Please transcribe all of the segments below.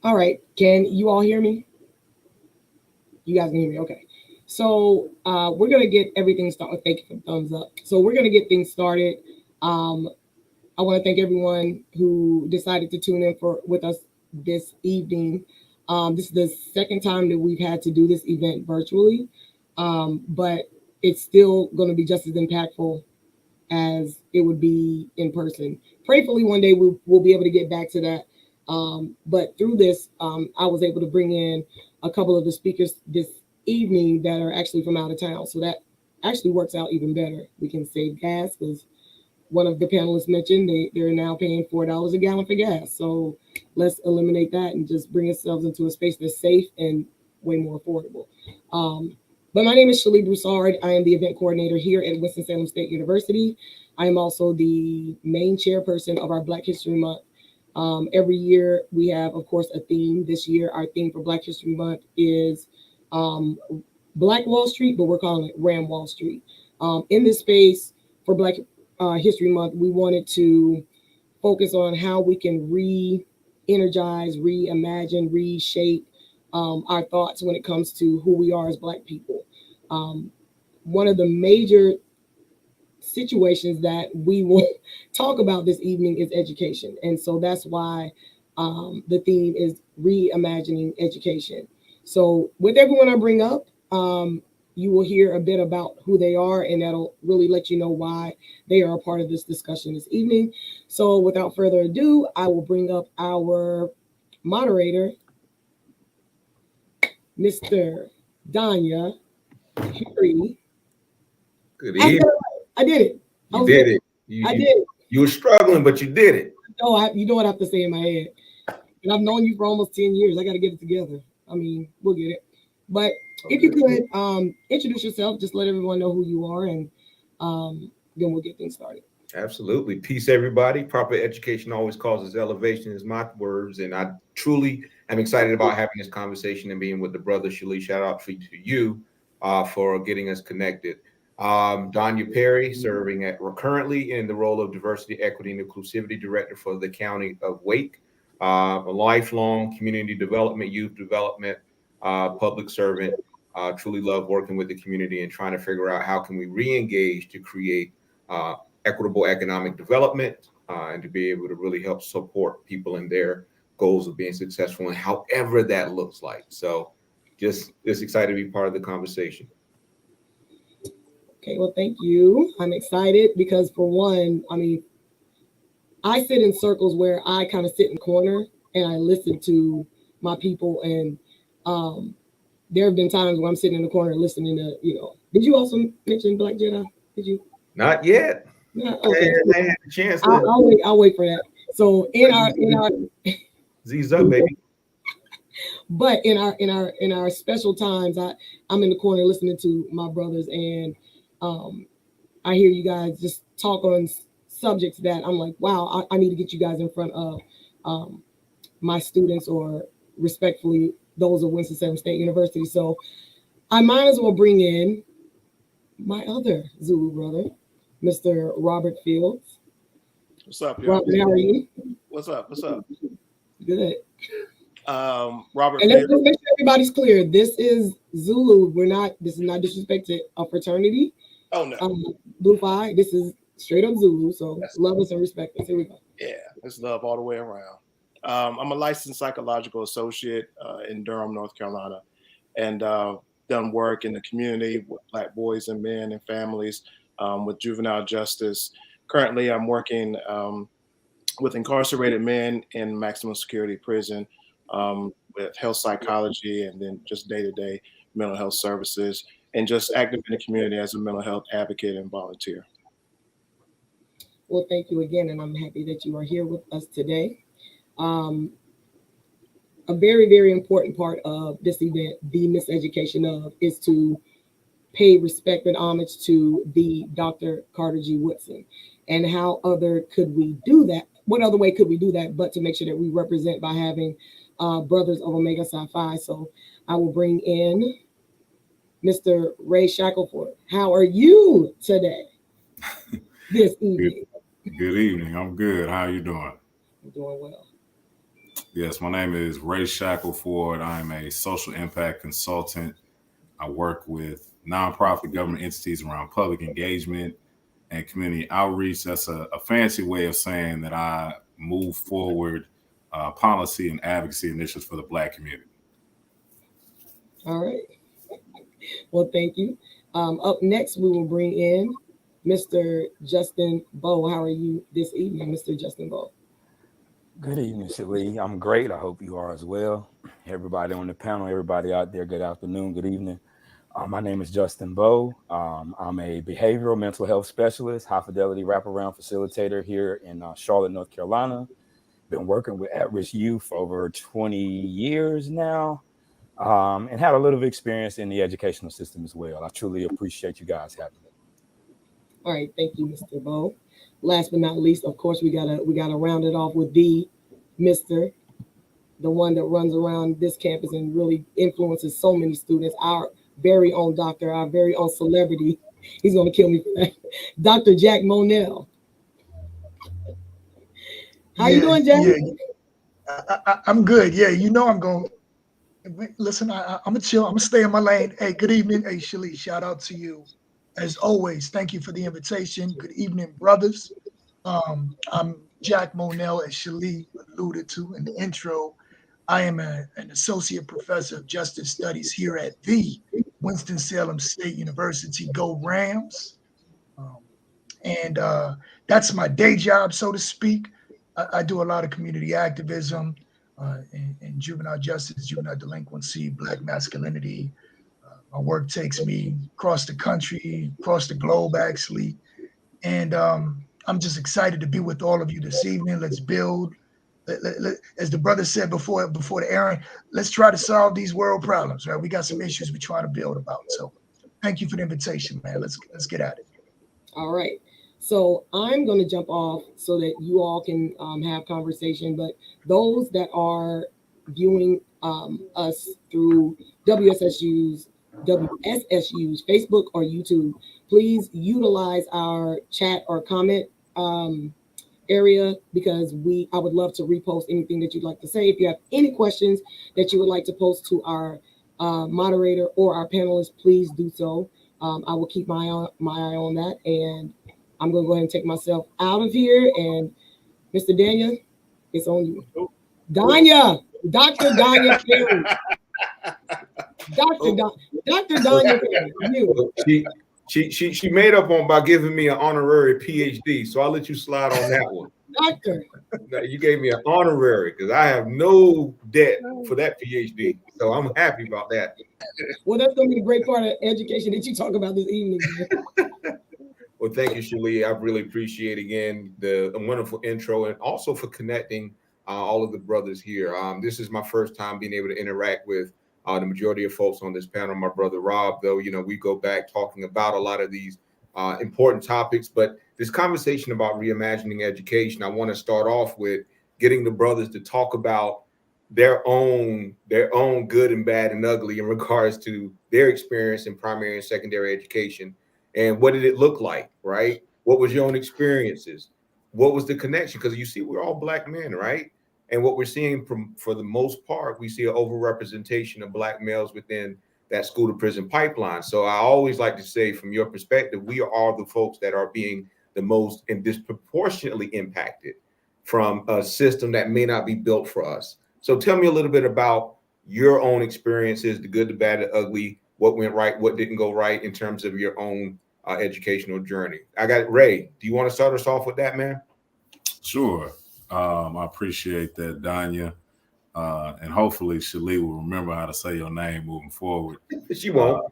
All right. Can you all hear me? You guys can hear me. Okay. So we're gonna get everything started. Thank you for the thumbs up. So we're gonna get things started. Um, I want to thank everyone who decided to tune in for with us this evening. This is the second time that we've had to do this event virtually, but it's still going to be just as impactful as it would be in person. Prayfully, one day we'll be able to get back to that. But through this, I was able to bring in a couple of the speakers this evening that are actually from out of town. So that actually works out even better. We can save gas because one of the panelists mentioned they're now paying $4 a gallon for gas. So let's eliminate that and just bring ourselves into a space that's safe and way more affordable. But my name is Shalee Broussard. I am the event coordinator here at Winston-Salem State University. I am also the main chairperson of our Black History Month. Every year we have, of course, a theme. This year, our theme for Black History Month is um, Black Wall Street, but we're calling it Ram Wall Street. In this space for Black History Month, we wanted to focus on how we can re-energize, reimagine, reshape our thoughts when it comes to who we are as Black people. Um, One of the major situations that we will talk about this evening is education. And so that's why the theme is reimagining education. So, with everyone I bring up, you will hear a bit about who they are, and that'll really let you know why they are a part of this discussion this evening. So, without further ado, I will bring up our moderator, Mr. Danya Perry. Good evening. I did it. You did it. I did it. You were struggling, but you did it. No, you know what I have to say in my head. And I've known you for almost 10 years. I got to get it together. I mean, we'll get it. But if you could introduce yourself, just let everyone know who you are, and then we'll get things started. Absolutely. Peace, everybody. Proper education always causes elevation, is my words. And I truly am excited about having this conversation and being with the brother Shalee. Shout out to you for getting us connected. Danya Perry, serving currently in the role of Diversity, Equity, and Inclusivity Director for the County of Wake. A lifelong community development, youth development, public servant. Truly love working with the community and trying to figure out how can we re-engage to create equitable economic development and to be able to really help support people in their goals of being successful and however that looks like. So just excited to be part of the conversation. Okay, well, thank you. I'm excited because, for one, I mean, I sit in circles where I kind of sit in the corner and I listen to my people. And there have been times where I'm sitting in the corner listening to, did you also mention Black Jedi? Did you? Not yet. No? Okay. I had a chance. I'll wait for that. So in our Z's up, baby. But in our special times, I'm in the corner listening to my brothers, and I hear you guys just talk on subjects that I'm like, wow, I need to get you guys in front of my students, or respectfully, those of Winston-Salem State University. So I might as well bring in my other Zulu brother, Mr. Robert Fields. What's up, y'all? Robert, how are you? What's up? Good. Robert. And let's make sure everybody's clear. This is Zulu. This is not disrespect to a fraternity. Oh no. Blue Phi. This is straight up Zulu. So love us and respect us. Here we go. Yeah, it's love all the way around. I'm a licensed psychological associate in Durham, North Carolina, and done work in the community with Black boys and men and families with juvenile justice. Currently, I'm working with incarcerated men in maximum security prison with health psychology, and then just day-to-day mental health services, and just active in the community as a mental health advocate and volunteer. Well, thank you again, and I'm happy that you are here with us today. A very, very important part of this event, the Miseducation of, is to pay respect and homage to the Dr. Carter G. Woodson. And how other could we do that? What other way could we do that but to make sure that we represent by having brothers of Omega Psi Phi? So I will bring in Mr. Ray Shackelford. How are you today? This evening. Good evening. I'm good. How are you doing? I'm doing well. Yes, my name is Ray Shackelford. I'm a social impact consultant. I work with nonprofit government entities around public engagement and community outreach. That's a fancy way of saying that I move forward policy and advocacy initiatives for the Black community. All right. Well, thank you. Up next, we will bring in Mr. Justin Bowe. How are you this evening, Mr. Justin Bowe? Good evening, Shalee. I'm great. I hope you are as well. Everybody on the panel, everybody out there, good afternoon, good evening. My name is Justin Bowe. I'm a behavioral mental health specialist, high fidelity wraparound facilitator here in Charlotte, North Carolina. Been working with at-risk youth for over 20 years now, and had a little experience in the educational system as well. I truly appreciate you guys having me. All right, thank you, Mr. Bowe. Last but not least, of course, we gotta round it off with the Mr. the one that runs around this campus and really influences so many students. Our very own doctor, our very own celebrity. He's gonna kill me for that. Dr. Jack Monell. How you doing, Jack? I'm good. Yeah, I'm going. Listen, I'm gonna chill. I'm gonna stay in my lane. Hey, good evening. Hey, Shalee, shout out to you. As always, thank you for the invitation. Good evening, brothers. I'm Jack Monell, as Shalee alluded to in the intro. I am an associate professor of justice studies here at the Winston-Salem State University. Go Rams! And that's my day job, so to speak. I do a lot of community activism in juvenile justice, juvenile delinquency, Black masculinity. My work takes me across the country, across the globe, actually. And I'm just excited to be with all of you this evening. Let's build. As the brother said before the airing, let's try to solve these world problems, right? We got some issues we're trying to build about. So thank you for the invitation, man. Let's get at it. All right. So I'm going to jump off so that you all can have conversation. But those that are viewing us through WSSU's Facebook or YouTube, please utilize our chat or comment area, because I would love to repost anything that you'd like to say. If you have any questions that you would like to post to our moderator or our panelists, please do so. I will keep my eye on that, and I'm going to go ahead and take myself out of here. And Mr. Danya, it's on you. Danya, Dr. Danya Perry. Dr. Danya Perry. You. She made up on by giving me an honorary PhD, so I'll let you slide on that one. Doctor. You gave me an honorary because I have no debt for that PhD, so I'm happy about that. Well, that's going to be a great part of education that you talk about this evening. Well, thank you, Shalee. I really appreciate, again, the wonderful intro, and also for connecting all of the brothers here. This is my first time being able to interact with the majority of folks on this panel. My brother Rob, though, we go back talking about a lot of these important topics. But this conversation about reimagining education, I want to start off with getting the brothers to talk about their own good and bad and ugly in regards to their experience in primary and secondary education. And what did it look like, right? What was your own experiences? What was the connection? Because you see, we're all Black men, right? And what we're seeing for the most part, we see an overrepresentation of Black males within that school to prison pipeline. So I always like to say, from your perspective, we are the folks that are being the most and disproportionately impacted from a system that may not be built for us. So tell me a little bit about your own experiences, the good, the bad, the ugly, what went right, what didn't go right in terms of your own educational journey. I got Ray. Do you want to start us off with that, man? Sure. I appreciate that, Danya. And hopefully Shalee will remember how to say your name moving forward. She won't.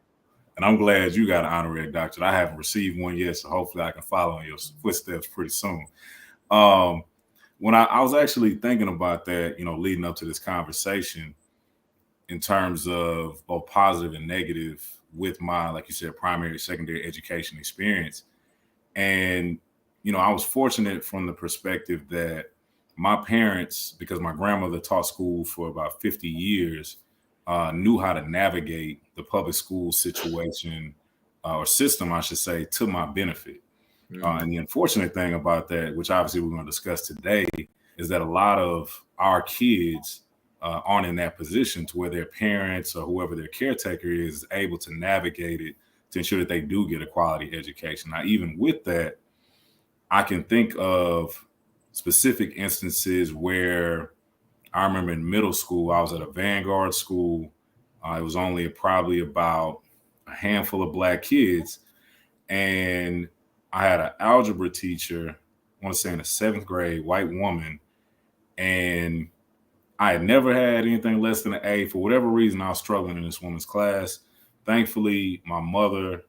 And I'm glad you got an honorary doctorate. I haven't received one yet, so hopefully I can follow in your footsteps pretty soon. When I was actually thinking about that, leading up to this conversation, in terms of both positive and negative with my, like you said, primary, secondary education experience. And, I was fortunate from the perspective that my parents, because my grandmother taught school for about 50 years, knew how to navigate the public school situation or system, I should say, to my benefit. And the unfortunate thing about that, which obviously we're going to discuss today, is that a lot of our kids aren't in that position to where their parents or whoever their caretaker is able to navigate it to ensure that they do get a quality education. Now, even with that, I can think of specific instances where I remember in middle school, I was at a Vanguard school. It was only probably about a handful of Black kids. And I had an algebra teacher, I want to say in the 7th grade, white woman. And I had never had anything less than an A. For whatever reason, I was struggling in this woman's class. Thankfully, my mother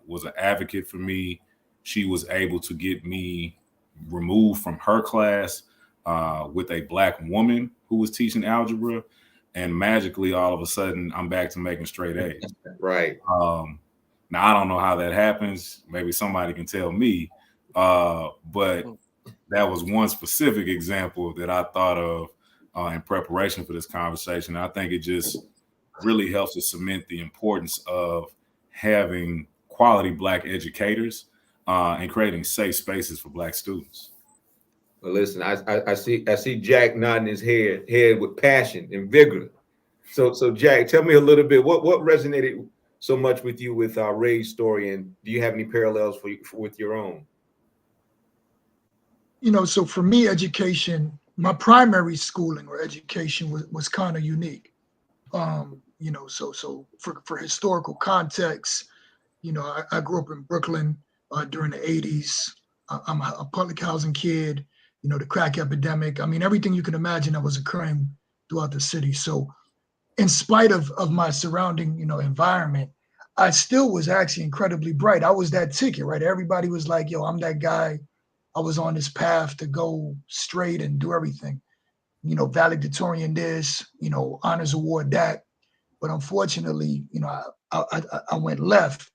was an advocate for me. She was able to get me removed from her class with a Black woman who was teaching algebra. And magically, all of a sudden, I'm back to making straight A's. Right. Now, I don't know how that happens. Maybe somebody can tell me. But that was one specific example that I thought of in preparation for this conversation. I think it just really helps to cement the importance of having quality Black educators and creating safe spaces for Black students. Well, listen, I see Jack nodding his head with passion and vigor. So Jack, tell me a little bit what resonated so much with you with Ray's story, and do you have any parallels with your own? So for me, education, my primary schooling or education was kind of unique. So for historical context, I grew up in Brooklyn during the 80s. I'm a public housing kid, the crack epidemic. I mean, everything you can imagine that was occurring throughout the city. So in spite of my surrounding, environment, I still was actually incredibly bright. I was that ticket, right? Everybody was like, yo, I'm that guy. I was on this path to go straight and do everything, valedictorian this, honors award that. But unfortunately, I went left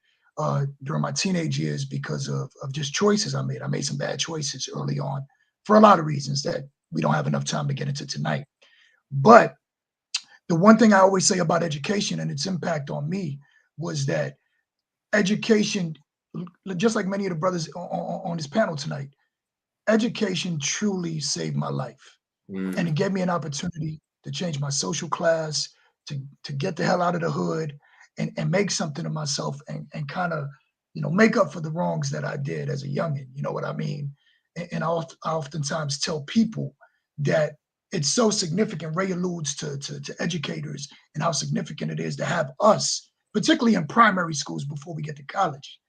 during my teenage years because of just choices I made. I made some bad choices early on for a lot of reasons that we don't have enough time to get into tonight. But the one thing I always say about education and its impact on me was that education, just like many of the brothers on this panel tonight, education truly saved my life. And it gave me an opportunity to change my social class, to get the hell out of the hood and make something of myself and kind of, make up for the wrongs that I did as a youngin', you know what I mean? And I oftentimes tell people that it's so significant. Ray alludes to educators and how significant it is to have us, particularly in primary schools before we get to college.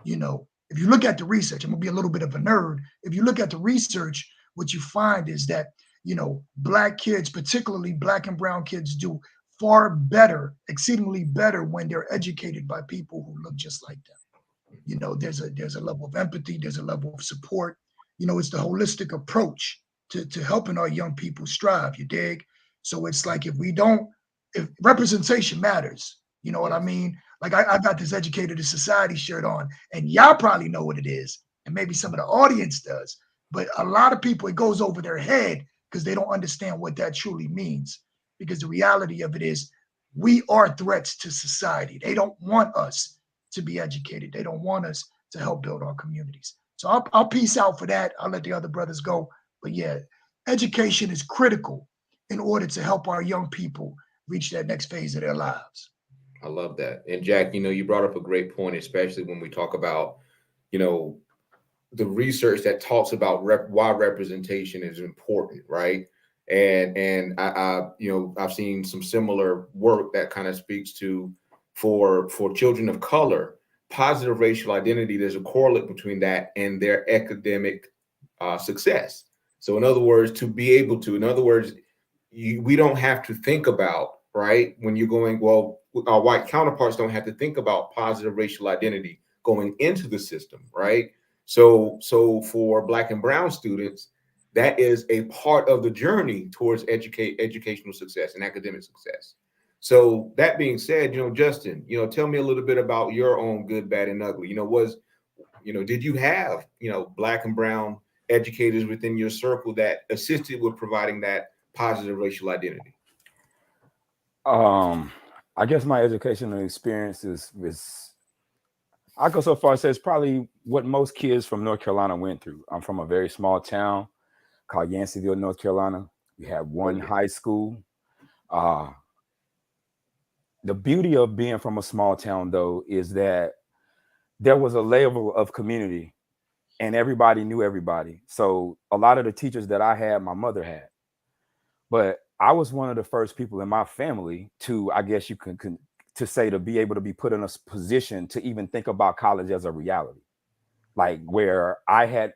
If you look at the research, I'm gonna be a little bit of a nerd. If you look at the research, what you find is that, Black kids, particularly Black and brown kids, do far better, exceedingly better when they're educated by people who look just like them. There's a level of empathy, there's a level of support. It's the holistic approach to helping our young people strive, you dig? So it's like if representation matters, you know what I mean? Like I got this Educated in Society shirt on, and y'all probably know what it is, and maybe some of the audience does, but a lot of people, it goes over their head because they don't understand what that truly means. Because the reality of it is we are threats to society. They don't want us to be educated. They don't want us to help build our communities. So I'll peace out for that. I'll let the other brothers go. But yeah, education is critical in order to help our young people reach that next phase of their lives. I love that. And Jack, you brought up a great point, especially when we talk about, the research that talks about why representation is important, right? And I've seen some similar work that kind of speaks to for children of color, positive racial identity. There's a correlate between that and their academic success. So in other words, we don't have to think about, right? When you're going, well, our white counterparts don't have to think about positive racial identity going into the system, right? So for Black and brown students, that is a part of the journey towards educational success and academic success. So that being said, Justin, tell me a little bit about your own good, bad, and ugly. Did you have, Black and brown educators within your circle that assisted with providing that positive racial identity? I guess my educational experience is I go so far as to say it's probably what most kids from North Carolina went through. I'm from a very small town. called Yanceyville, North Carolina. We had one high school. The beauty of being from a small town, though, is that there was a level of community and everybody knew everybody. So a lot of the teachers that I had, my mother had. But I was one of the first people in my family to, I guess you can to say, to be able to be put in a position to even think about college as a reality. Like where I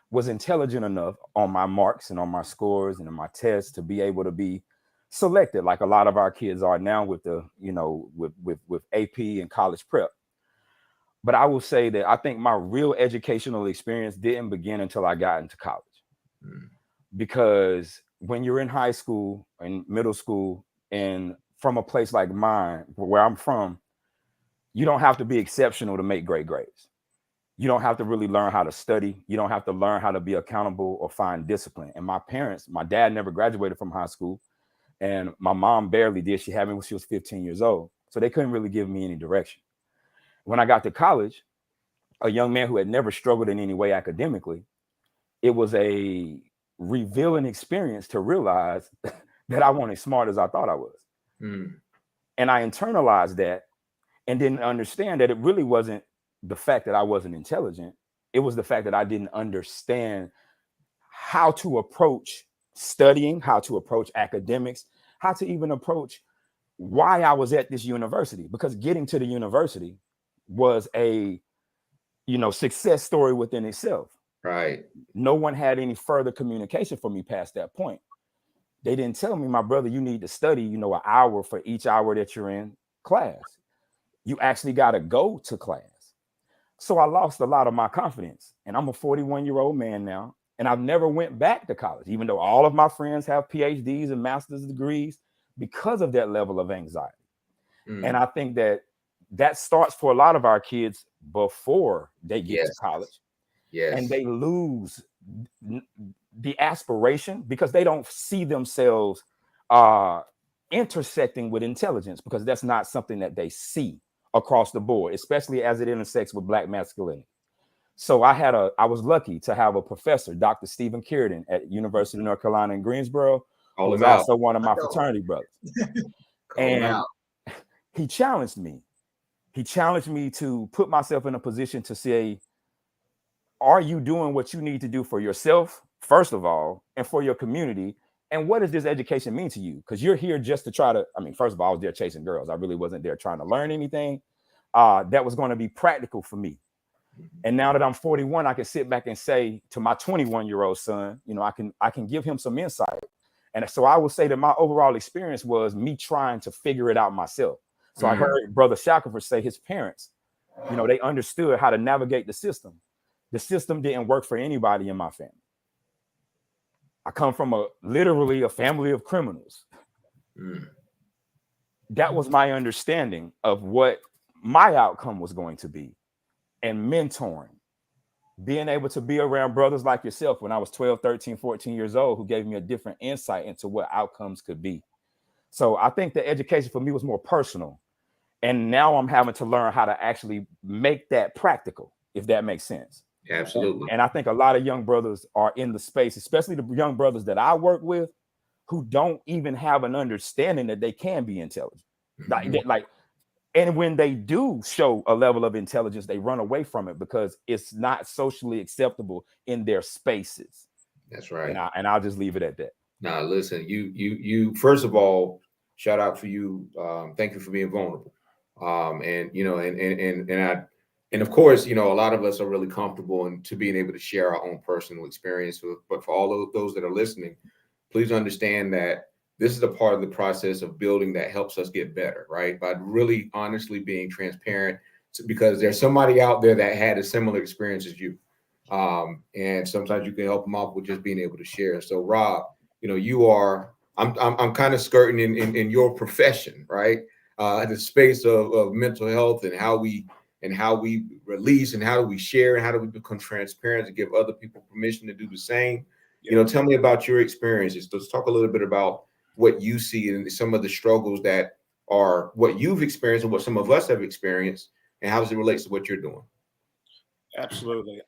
was intelligent enough on my marks and on my scores and in my tests to be able to be selected, like a lot of our kids are now with the, with AP and college prep. But I will say that I think my real educational experience didn't begin until I got into college. Because when you're in high school and middle school, and from a place like mine, where I'm from, you don't have to be exceptional to make great grades. You don't have to really learn how to study. You don't have to learn how to be accountable or find discipline. And my dad never graduated from high school, and my mom barely did. She had me when she was 15 years old. So they couldn't really give me any direction. When I got to college, a young man who had never struggled in any way academically, it was a revealing experience to realize that I wasn't as smart as I thought I was. And I internalized that and didn't understand that it really wasn't the fact that I wasn't intelligent. It was the fact that I didn't understand how to approach studying, how to approach academics, how to even approach why I was at this university, because getting to the university was a, success story within itself. Right. No one had any further communication for me past that point. They didn't tell me, my brother, you need to study, an hour for each hour that you're in class. You actually got to go to class. So I lost a lot of my confidence, and I'm a 41-year-old man now, and I've never went back to college, even though all of my friends have PhDs and master's degrees, because of that level of anxiety. And I think that starts for a lot of our kids before they get to college. And they lose the aspiration because they don't see themselves intersecting with intelligence, because that's not something that they see across the board, especially as it intersects with Black masculinity. So I was lucky to have a professor, Dr. Stephen Kierden at University of North Carolina in Greensboro, who was also one of my fraternity brothers. And he challenged me. He challenged me to put myself in a position to say, are you doing what you need to do for yourself, first of all, and for your community? And what does this education mean to you? Because you're here just to try to, first of all, I was there chasing girls. I really wasn't there trying to learn anything that was going to be practical for me. And now that I'm 41, I can sit back and say to my 21-year-old son, I can give him some insight. And so I would say that my overall experience was me trying to figure it out myself. So I heard Brother Shackelford say his parents, they understood how to navigate the system. The system didn't work for anybody in my family. I come from literally a family of criminals. That was my understanding of what my outcome was going to be. And mentoring, being able to be around brothers like yourself when I was 12, 13, 14 years old, who gave me a different insight into what outcomes could be. So I think the education for me was more personal. And now I'm having to learn how to actually make that practical, if that makes sense. Absolutely. And I think a lot of young brothers are in the space, especially the young brothers that I work with, who don't even have an understanding that they can be intelligent. And when they do show a level of intelligence, they run away from it because it's not socially acceptable in their spaces. That's right. And I'll just leave it at that. Now, listen, you first of all, shout out for you. Thank you for being vulnerable. And of course, a lot of us are really comfortable and to being able to share our own personal experience. But for all of those that are listening, please understand that this is a part of the process of building that helps us get better, right? By really honestly being transparent, because there's somebody out there that had a similar experience as you. And sometimes you can help them out with just being able to share. So Rob, I'm kind of skirting in your profession, right? The space of mental health and how we release and how do we share and how do we become transparent to give other people permission to do the same. Tell me about your experiences. Let's talk a little bit about what you see and some of the struggles that are what you've experienced and what some of us have experienced, and how does it relate to what you're doing? Absolutely.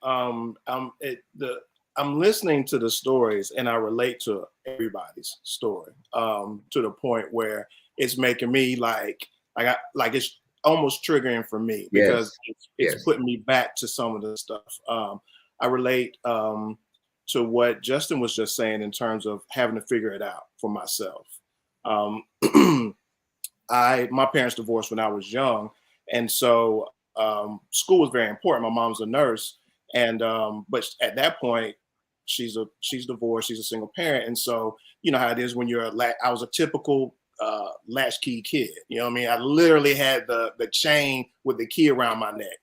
I'm listening to the stories and I relate to everybody's story to the point where it's making me like it's almost triggering for me because it's putting me back to some of the stuff. I relate to what Justin was just saying in terms of having to figure it out for myself. My parents divorced when I was young, and so school was very important. My mom's a nurse, and but at that point, she's divorced. She's a single parent, and so you know how it is when you're I was a typical latchkey kid. You know what I mean? I literally had the chain with the key around my neck,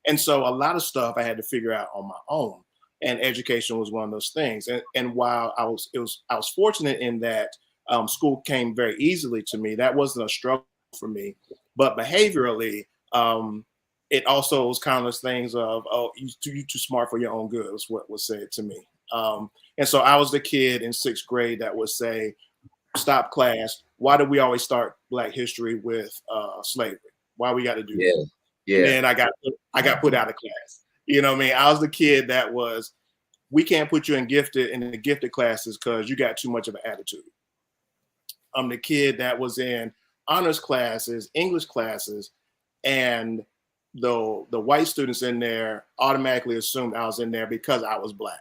and so a lot of stuff I had to figure out on my own. And education was one of those things. And while I was fortunate in that school came very easily to me, that wasn't a struggle for me. But behaviorally, it also was kind of those things of, oh, you're too smart for your own good, was what was said to me. And so I was the kid in 6th grade that would say, stop class. Why do we always start Black history with slavery? Why we got to do that? Yeah. And then I got put out of class. You know what I mean? I was the kid that was, we can't put you in the gifted classes because you got too much of an attitude. I'm the kid that was in honors classes, English classes, and the white students in there automatically assumed I was in there because I was Black.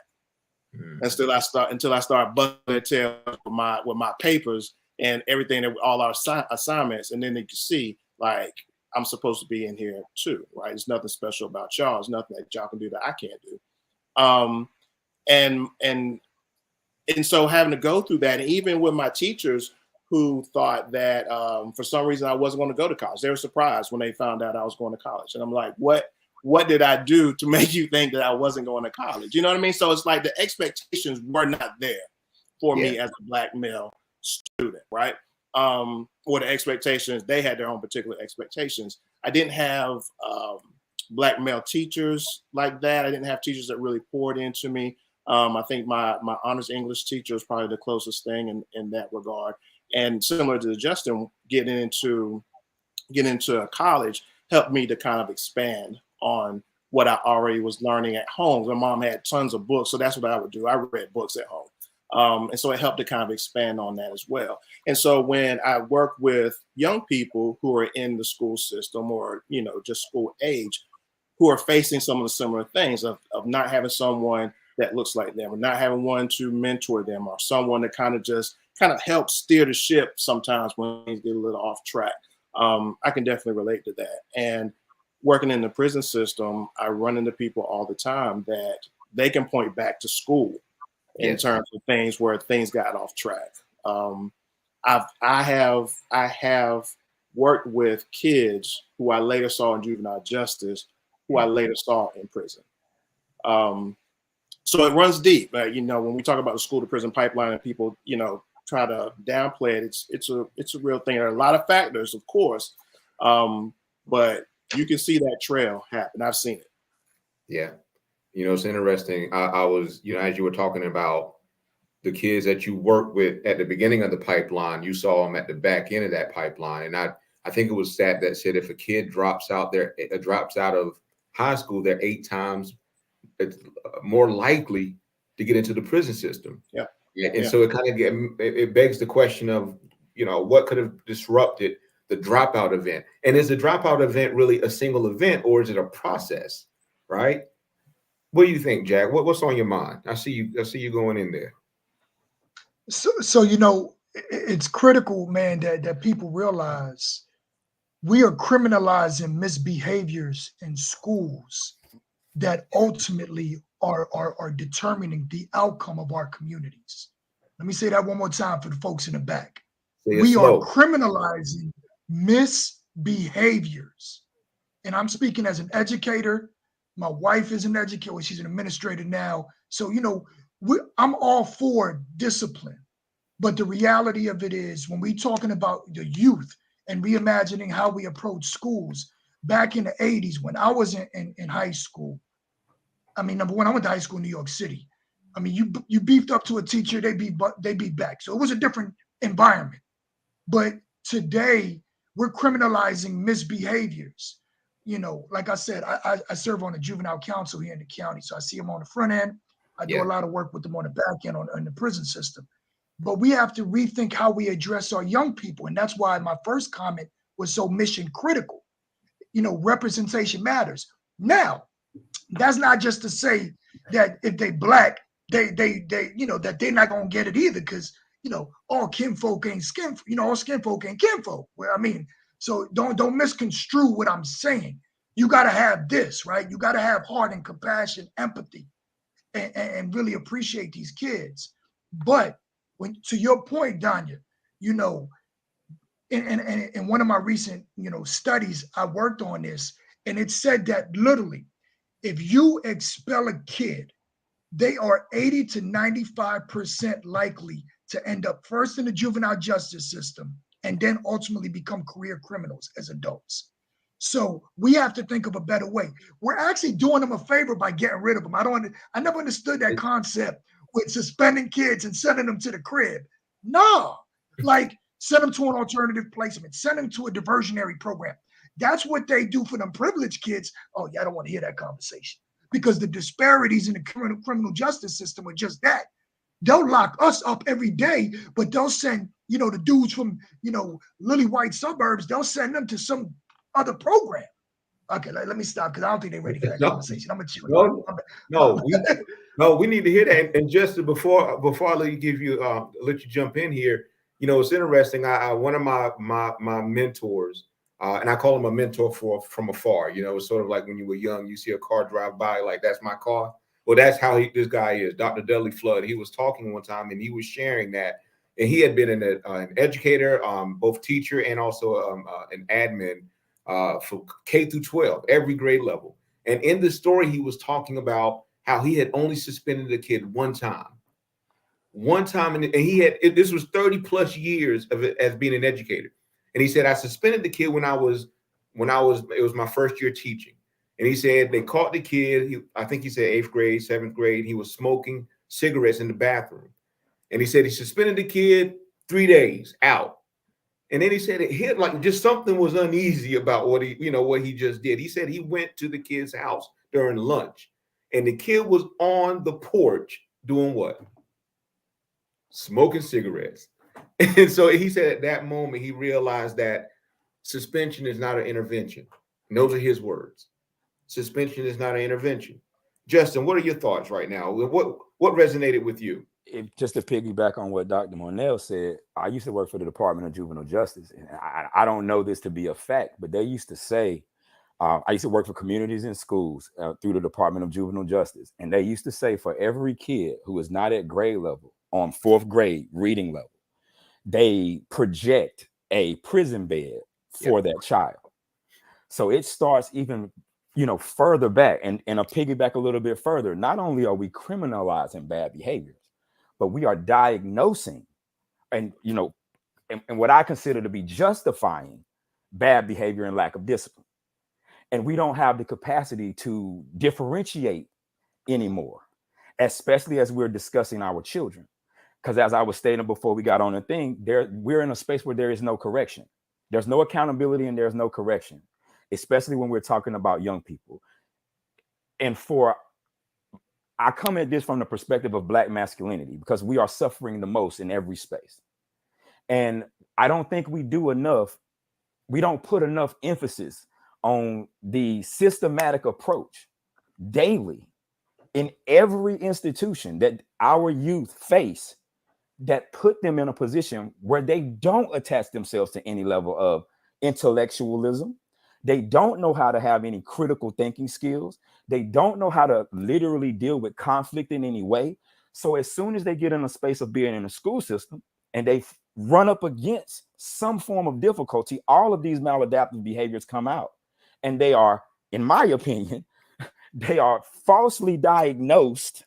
Until I started busting their tail with my papers and everything, all our assignments, and then they could see like I'm supposed to be in here too, right? There's nothing special about y'all. There's nothing that y'all can do that I can't do. And so having to go through that, and even with my teachers who thought that for some reason I wasn't going to go to college, they were surprised when they found out I was going to college. And I'm like, what did I do to make you think that I wasn't going to college? You know what I mean? So it's like the expectations were not there for me as a Black male student, right? Or the expectations, they had their own particular expectations. I didn't have Black male teachers like that. I didn't have teachers that really poured into me. I think my honors English teacher was probably the closest thing in that regard. And similar to Justin, getting into college helped me to kind of expand on what I already was learning at home. My mom had tons of books, so that's what I would do. I read books at home. And so it helped to kind of expand on that as well. And so when I work with young people who are in the school system or, you know, just school age, who are facing some of the similar things of not having someone that looks like them, or not having one to mentor them, or someone that kind of help steer the ship sometimes when things get a little off track. I can definitely relate to that. And working in the prison system, I run into people all the time that they can point back to school in terms of things where things got off track. I have worked with kids who I later saw in juvenile justice, who I later saw in prison. So it runs deep. You know, when we talk about the school to prison pipeline and people, you know, try to downplay it, it's a real thing. There are a lot of factors, of course, but you can see that trail happen. I've seen it. Yeah. You know, it's interesting. I was, you know, as you were talking about the kids that you work with at the beginning of the pipeline, you saw them at the back end of that pipeline. And I think it was Sat that said if a kid drops out of high school, they're 8 times more likely to get into the prison system. Yeah. And so it begs the question of, you know, what could have disrupted the dropout event? And is the dropout event really a single event, or is it a process? Right? What do you think, Jack? What's on your mind? I see you going in there. So you know, it's critical, man, that people realize we are criminalizing misbehaviors in schools that ultimately are determining the outcome of our communities. Let me say that one more time for the folks in the back. We are criminalizing misbehaviors. And I'm speaking as an educator. My wife is an educator. Well, she's an administrator now. So, you know, I'm all for discipline. But the reality of it is when we're talking about the youth and reimagining how we approach schools, back in the 80s, when I was in high school, I mean, number one, I went to high school in New York City. I mean, you beefed up to a teacher, they beat back. So it was a different environment. But today, we're criminalizing misbehaviors. You know, like I said, I serve on the juvenile council here in the county. So I see them on the front end. I do a lot of work with them on the back end on the prison system. But we have to rethink how we address our young people. And that's why my first comment was so mission critical. You know, representation matters. Now, that's not just to say that if they Black, they you know, that they're not gonna get it either, because you know, all kinfolk ain't skin, you know, all skinfolk ain't kinfolk. Well, I mean, so don't misconstrue what I'm saying. You gotta have this, right? You gotta have heart and compassion, empathy, and really appreciate these kids. But when, to your point, Danya, you know, in one of my recent, you know, studies, I worked on this, and it said that literally, if you expel a kid, they are 80 to 95% likely to end up first in the juvenile justice system and then ultimately become career criminals as adults. So we have to think of a better way. We're actually doing them a favor by getting rid of them. I never understood that concept with suspending kids and sending them to the crib. No, like send them to an alternative placement, send them to a diversionary program. That's what they do for them privileged kids. Oh, yeah, I don't want to hear that conversation, because the disparities in the criminal justice system are just that. They'll lock us up every day, but they'll send, you know, the dudes from, you know, lily white suburbs, they'll send them to some other program. Okay, let me stop, because I don't think they're ready for that conversation. I'm gonna chill. No, we need to hear that. And just before I let you jump in here, you know, it's interesting. I one of my mentors, and I call him a mentor from afar. You know, it's sort of like when you were young, you see a car drive by, like that's my car. Well, that's how this guy is, Dr. Dudley Flood. He was talking one time, and he was sharing that, and he had been an educator, both teacher and also an admin for K through 12, every grade level. And in the story, he was talking about how he had only suspended a kid one time, and he had this was 30 plus years of it as being an educator. And he said, I suspended the kid when it was my first year teaching. And he said they caught the kid. I think he said 8th grade, 7th grade. He was smoking cigarettes in the bathroom. And he said he suspended the kid 3 days out. And then he said it hit like just something was uneasy about what he just did. He said he went to the kid's house during lunch, and the kid was on the porch doing what? Smoking cigarettes. And so he said at that moment, he realized that suspension is not an intervention. And those are his words. Suspension is not an intervention. Justin, what are your thoughts right now? What resonated with you? Just to piggyback on what Dr. Monell said, I used to work for the Department of Juvenile Justice. And I don't know this to be a fact, but they used to say, I used to work for communities and schools through the Department of Juvenile Justice. And they used to say for every kid who is not at grade level, on 4th grade reading level, they project a prison bed for that child. So it starts even, you know, further back, and a piggyback a little bit further. Not only are we criminalizing bad behaviors, but we are diagnosing and, you know, and what I consider to be justifying bad behavior and lack of discipline. And we don't have the capacity to differentiate anymore, especially as we're discussing our children. Because as I was stating before we got on the thing, we're in a space where there is no correction. There's no accountability and there's no correction, especially when we're talking about young people. And I come at this from the perspective of Black masculinity, because we are suffering the most in every space. And I don't think we do enough. We don't put enough emphasis on the systematic approach daily in every institution that our youth face, that put them in a position where they don't attach themselves to any level of intellectualism. They don't know how to have any critical thinking skills. They don't know how to literally deal with conflict in any way. So as soon as they get in a space of being in a school system and they run up against some form of difficulty, all of these maladaptive behaviors come out. And they are, in my opinion, they are falsely diagnosed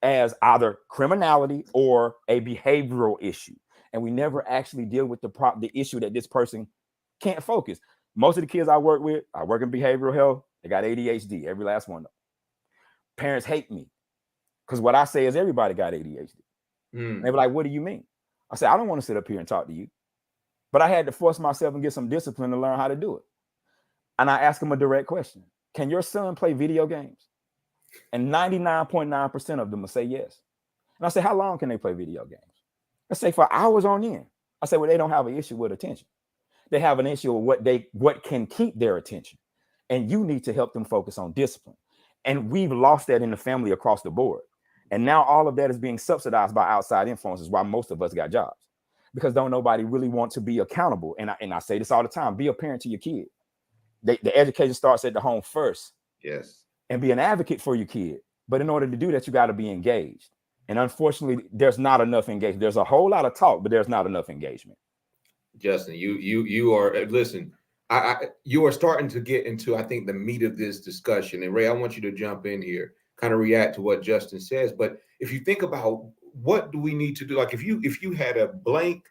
as either criminality or a behavioral issue. And we never actually deal with the issue that this person can't focus. Most of the kids I work with, I work in behavioral health, they got ADHD, every last one of them. Parents hate me because what I say is everybody got ADHD. They were like, what do you mean? I said, I don't want to sit up here and talk to you, but I had to force myself and get some discipline to learn how to do it. And I asked him a direct question. Can your son play video games? And 99.9% of them will say yes. And I say, how long can they play video games? I say for hours on end. I say, well, they don't have an issue with attention. They have an issue with what can keep their attention. And you need to help them focus on discipline. And we've lost that in the family across the board. And now all of that is being subsidized by outside influences, why most of us got jobs. Because don't nobody really want to be accountable. And I say this all the time, be a parent to your kid. The education starts at the home first. Yes. And be an advocate for your kid. But in order to do that, you got to be engaged. And unfortunately, there's not enough engagement. There's a whole lot of talk, but there's not enough engagement. Justin, you are, listen, you are starting to get into, I think, the meat of this discussion. And Ray, I want you to jump in here, kind of react to what Justin says. But if you think about what do we need to do, like if you had a blank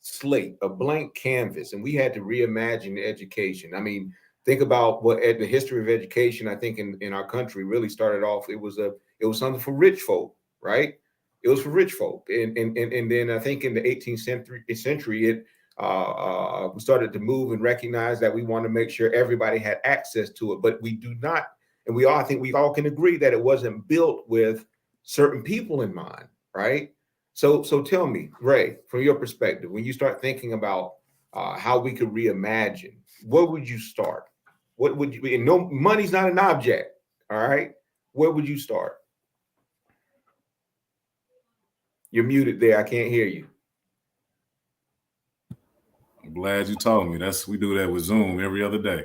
slate, a blank canvas, and we had to reimagine education. I mean, think about what the history of education, I think, in our country really started off. It was something for rich folk, right? It was for rich folk, and then I think in the 18th century it we started to move and recognize that we want to make sure everybody had access to it, but we do not, and I think we all can agree that it wasn't built with certain people in mind, right? So tell me, Ray, from your perspective, when you start thinking about how we could reimagine, where would you start? What would you? And no, money's not an object, all right? Where would you start? You're muted there. I can't hear you. I'm glad you told me. We do that with Zoom every other day.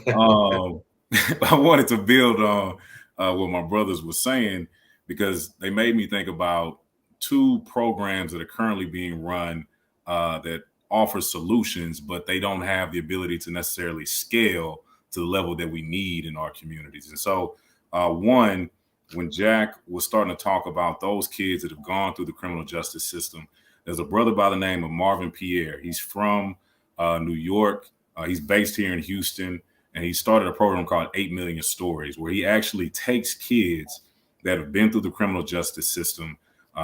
I wanted to build on what my brothers were saying, because they made me think about two programs that are currently being run that offer solutions, but they don't have the ability to necessarily scale to the level that we need in our communities. And so one, when Jack was starting to talk about those kids that have gone through the criminal justice system, there's a brother by the name of Marvin Pierre. He's from New York. He's based here in Houston, and he started a program called 8 Million Stories, where he actually takes kids that have been through the criminal justice system.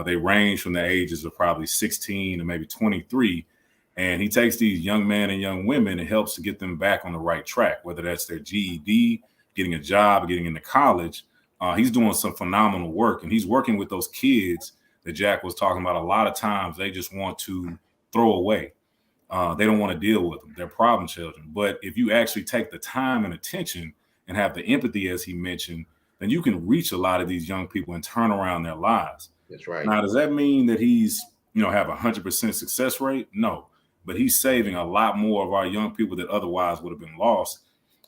They range from the ages of probably 16 to maybe 23. And he takes these young men and young women and helps to get them back on the right track, whether that's their GED, getting a job, getting into college. He's doing some phenomenal work, and he's working with those kids that Jack was talking about. A lot of times they just want to throw away. They don't want to deal with them. They're problem children. But if you actually take the time and attention and have the empathy, as he mentioned, then you can reach a lot of these young people and turn around their lives. That's right. Now, does that mean that he's, have 100% success rate? No, but he's saving a lot more of our young people that otherwise would have been lost.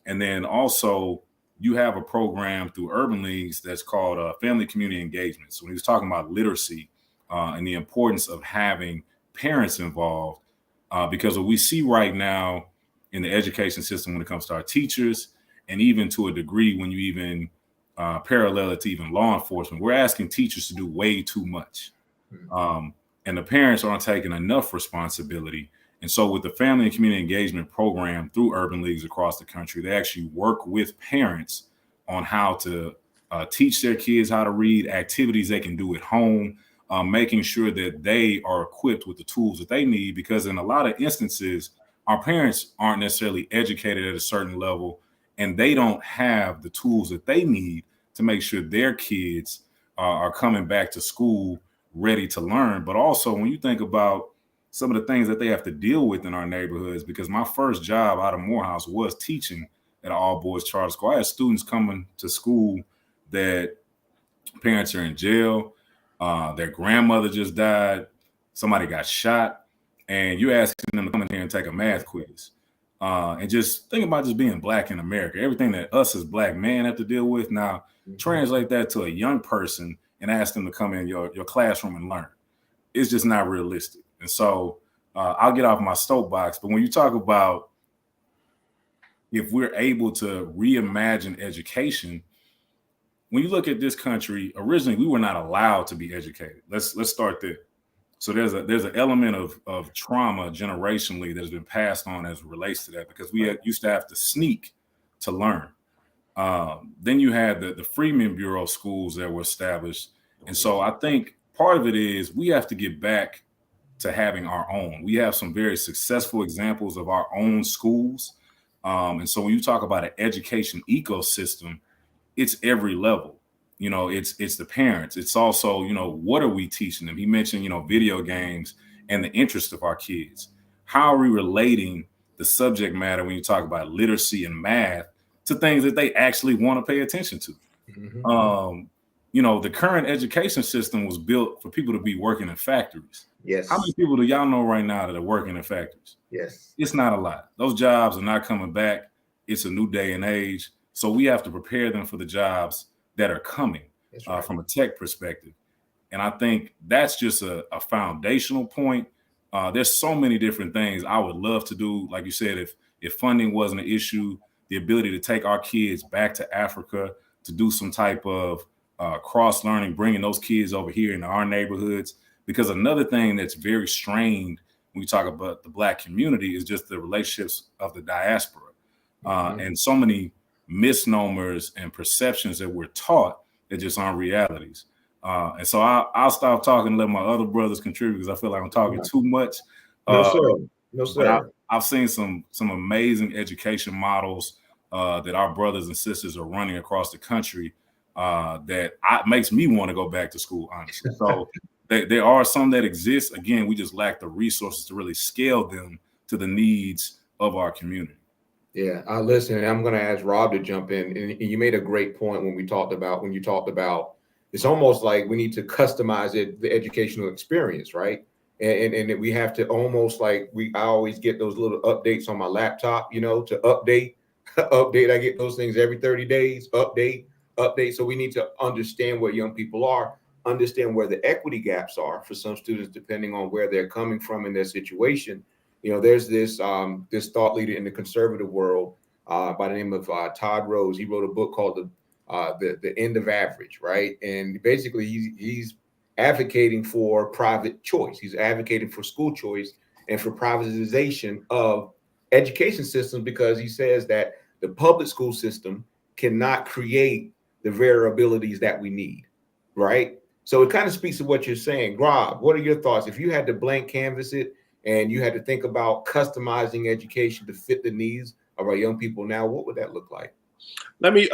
And then also, you have a program through Urban Leagues that's called Family Community Engagement. So when he was talking about literacy and the importance of having parents involved, because what we see right now in the education system when it comes to our teachers, and even to a degree when you even parallel it to even law enforcement, we're asking teachers to do way too much. And the parents aren't taking enough responsibility. And so with the Family and Community Engagement program through Urban Leagues across the country, they actually work with parents on how to teach their kids how to read, activities they can do at home, making sure that they are equipped with the tools that they need, because in a lot of instances, our parents aren't necessarily educated at a certain level, and they don't have the tools that they need to make sure their kids are coming back to school ready to learn. But also when you think about some of the things that they have to deal with in our neighborhoods, because my first job out of Morehouse was teaching at an all boys charter school. I had students coming to school that parents are in jail, their grandmother just died, somebody got shot, and you're asking them to come in here and take a math quiz. And just think about just being Black in America, everything that us as Black men have to deal with. Now, translate that to a young person and ask them to come in your classroom and learn. It's just not realistic. And so I'll get off my soapbox. But when you talk about if we're able to reimagine education, when you look at this country, originally we were not allowed to be educated. Let's start there. So there's an element of trauma generationally that has been passed on as it relates to that, because we used to have to sneak to learn. Then you had the Freeman Bureau schools that were established. And so I think part of it is we have to get back to having our own. We have some very successful examples of our own schools. And so when you talk about an education ecosystem, it's every level. you know, it's the parents. It's also, you know, what are we teaching them? He mentioned, you know, video games and the interest of our kids. How are we relating the subject matter when you talk about literacy and math to things that they actually want to pay attention to? Mhm. You know, the current education system was built for people to be working in factories. Yes. How many people do y'all know right now that are working in factories? Yes. It's not a lot. Those jobs are not coming back. It's a new day and age. So we have to prepare them for the jobs that are coming Right. from a tech perspective. And I think that's just a foundational point. There's so many different things I would love to do. Like you said, if funding wasn't an issue, the ability to take our kids back to Africa to do some type of cross learning, bringing those kids over here into our neighborhoods. Because another thing that's very strained when we talk about the Black community is just the relationships of the diaspora, and so many misnomers and perceptions that we're taught that just aren't realities. And so I'll stop talking and let my other brothers contribute because I feel like I'm talking too much. No, sir. No, sir. I've seen some amazing education models that our brothers and sisters are running across the country that makes me want to go back to school, honestly. So there are some that exist. Again, we just lack the resources to really scale them to the needs of our community. Yeah, listen, I'm going to ask Rob to jump in. And you made a great point when you talked about it's almost like we need to customize the educational experience, right? And we have to almost like I always get those little updates on my laptop, you know, to update. I get those things every 30 days, update. So we need to understand where young people are, understand where the equity gaps are for some students, depending on where they're coming from in their situation. You know, there's this thought leader in the conservative world by the name of Todd Rose. He wrote a book called the End of Average, right? And basically, he's advocating for private choice. He's advocating for school choice and for privatization of education systems because he says that the public school system cannot create the variabilities that we need, right? So it kind of speaks to what you're saying. Rob, what are your thoughts? If you had to blank canvas it and you had to think about customizing education to fit the needs of our young people now, what would that look like? Let me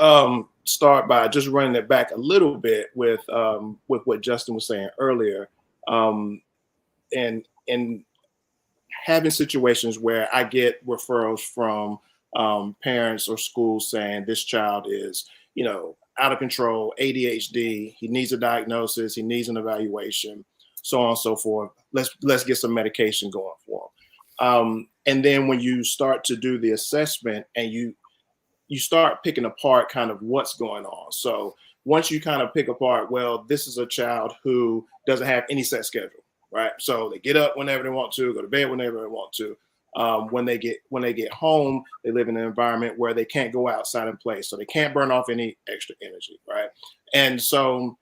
start by just running it back a little bit with what Justin was saying earlier, and having situations where I get referrals from parents or schools saying this child is, you know, out of control, ADHD, he needs a diagnosis, he needs an evaluation, so on and so forth. Let's get some medication going for him. And then when you start to do the assessment and you start picking apart kind of what's going on. So once you kind of pick apart, well, this is a child who doesn't have any set schedule, right? So they get up whenever they want to, go to bed whenever they want to. When they get home, they live in an environment where they can't go outside and play, so they can't burn off any extra energy, right? And so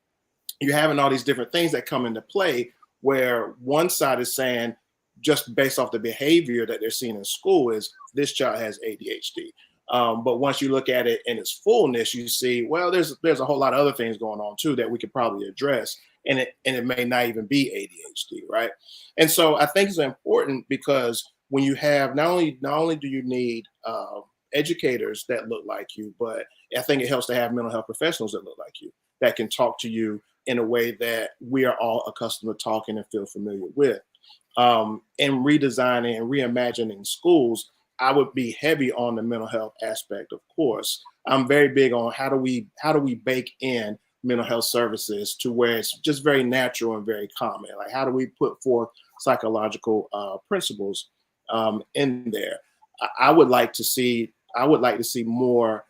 you're having all these different things that come into play where one side is saying, just based off the behavior that they're seeing in school, is this child has ADHD. But once you look at it in its fullness, you see, well, there's a whole lot of other things going on too that we could probably address, and it may not even be ADHD, right? And so I think it's important because when you have not only do you need educators that look like you, but I think it helps to have mental health professionals that look like you that can talk to you in a way that we are all accustomed to talking and feel familiar with. And redesigning and reimagining schools, I would be heavy on the mental health aspect, of course. I'm very big on how do we bake in mental health services to where it's just very natural and very common. Like, how do we put forth psychological principles in there? I would like to see more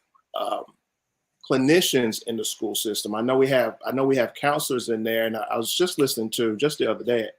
clinicians in the school system. I know we have counselors in there, and I was just listening to just the other day.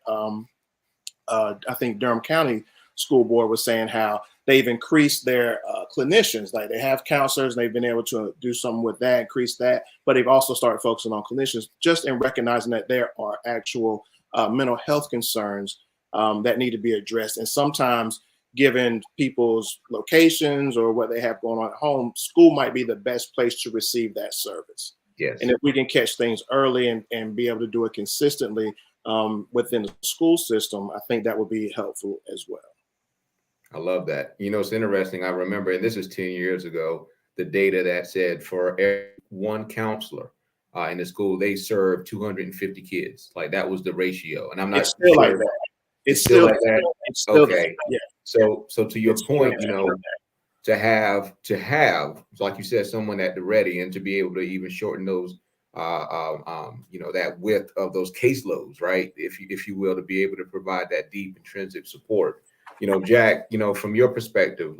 I think Durham County School Board was saying how they've increased their clinicians. Like, they have counselors, and they've been able to do something with that, increase that, but they've also started focusing on clinicians, just in recognizing that there are actual mental health concerns that need to be addressed. And sometimes, given people's locations or what they have going on at home, school might be the best place to receive that service. Yes. And if we can catch things early and be able to do it consistently within the school system, I think that would be helpful as well. I love that. You know, it's interesting. I remember, and this is 10 years ago, the data that said for every one counselor, in the school, they served 250 kids. Like that was the ratio. And I'm not It's still sure like that. it's still like that. It's still Okay. yeah. So to your It's point, still you know, to have, like you said, someone at the ready, and to be able to even shorten those, you know, that width of those caseloads, right? If you will, to be able to provide that deep intrinsic support. You know, Jack, you know, from your perspective,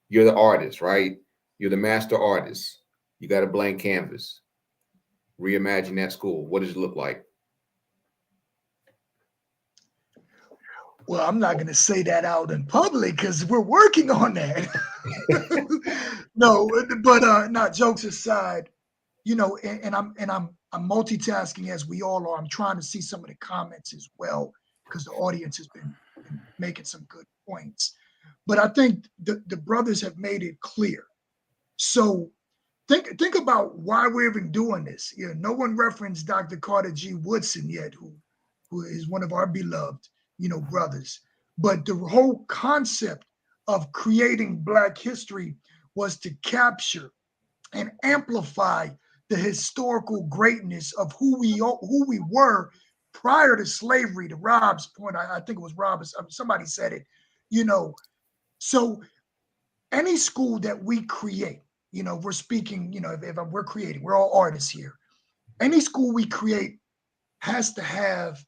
you're the artist, right? You're the master artist. You got a blank canvas. Reimagine that school. What does it look like? Well, I'm not going to say that out in public because we're working on that. No, but not jokes aside, you know, and I'm multitasking as we all are. I'm trying to see some of the comments as well because the audience has been making some good points. But I think the brothers have made it clear. So think about why we're even doing this. You know, no one referenced Dr. Carter G. Woodson yet, who is one of our beloved, you know, brothers. But the whole concept of creating Black history was to capture and amplify the historical greatness of who we were prior to slavery. To Rob's point, I think it was Rob, somebody said it, you know. So any school that we create, you know, we're speaking, you know, if we're creating, we're all artists here. Any school we create has to have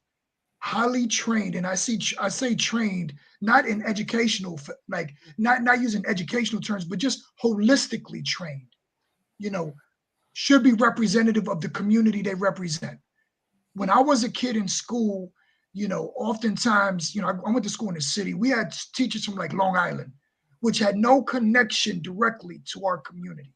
highly trained, and I say trained, not in educational, like not using educational terms, but just holistically trained, you know, should be representative of the community they represent. When I was a kid in school, you know, oftentimes, you know, I went to school in the city. We had teachers from like Long Island, which had no connection directly to our community.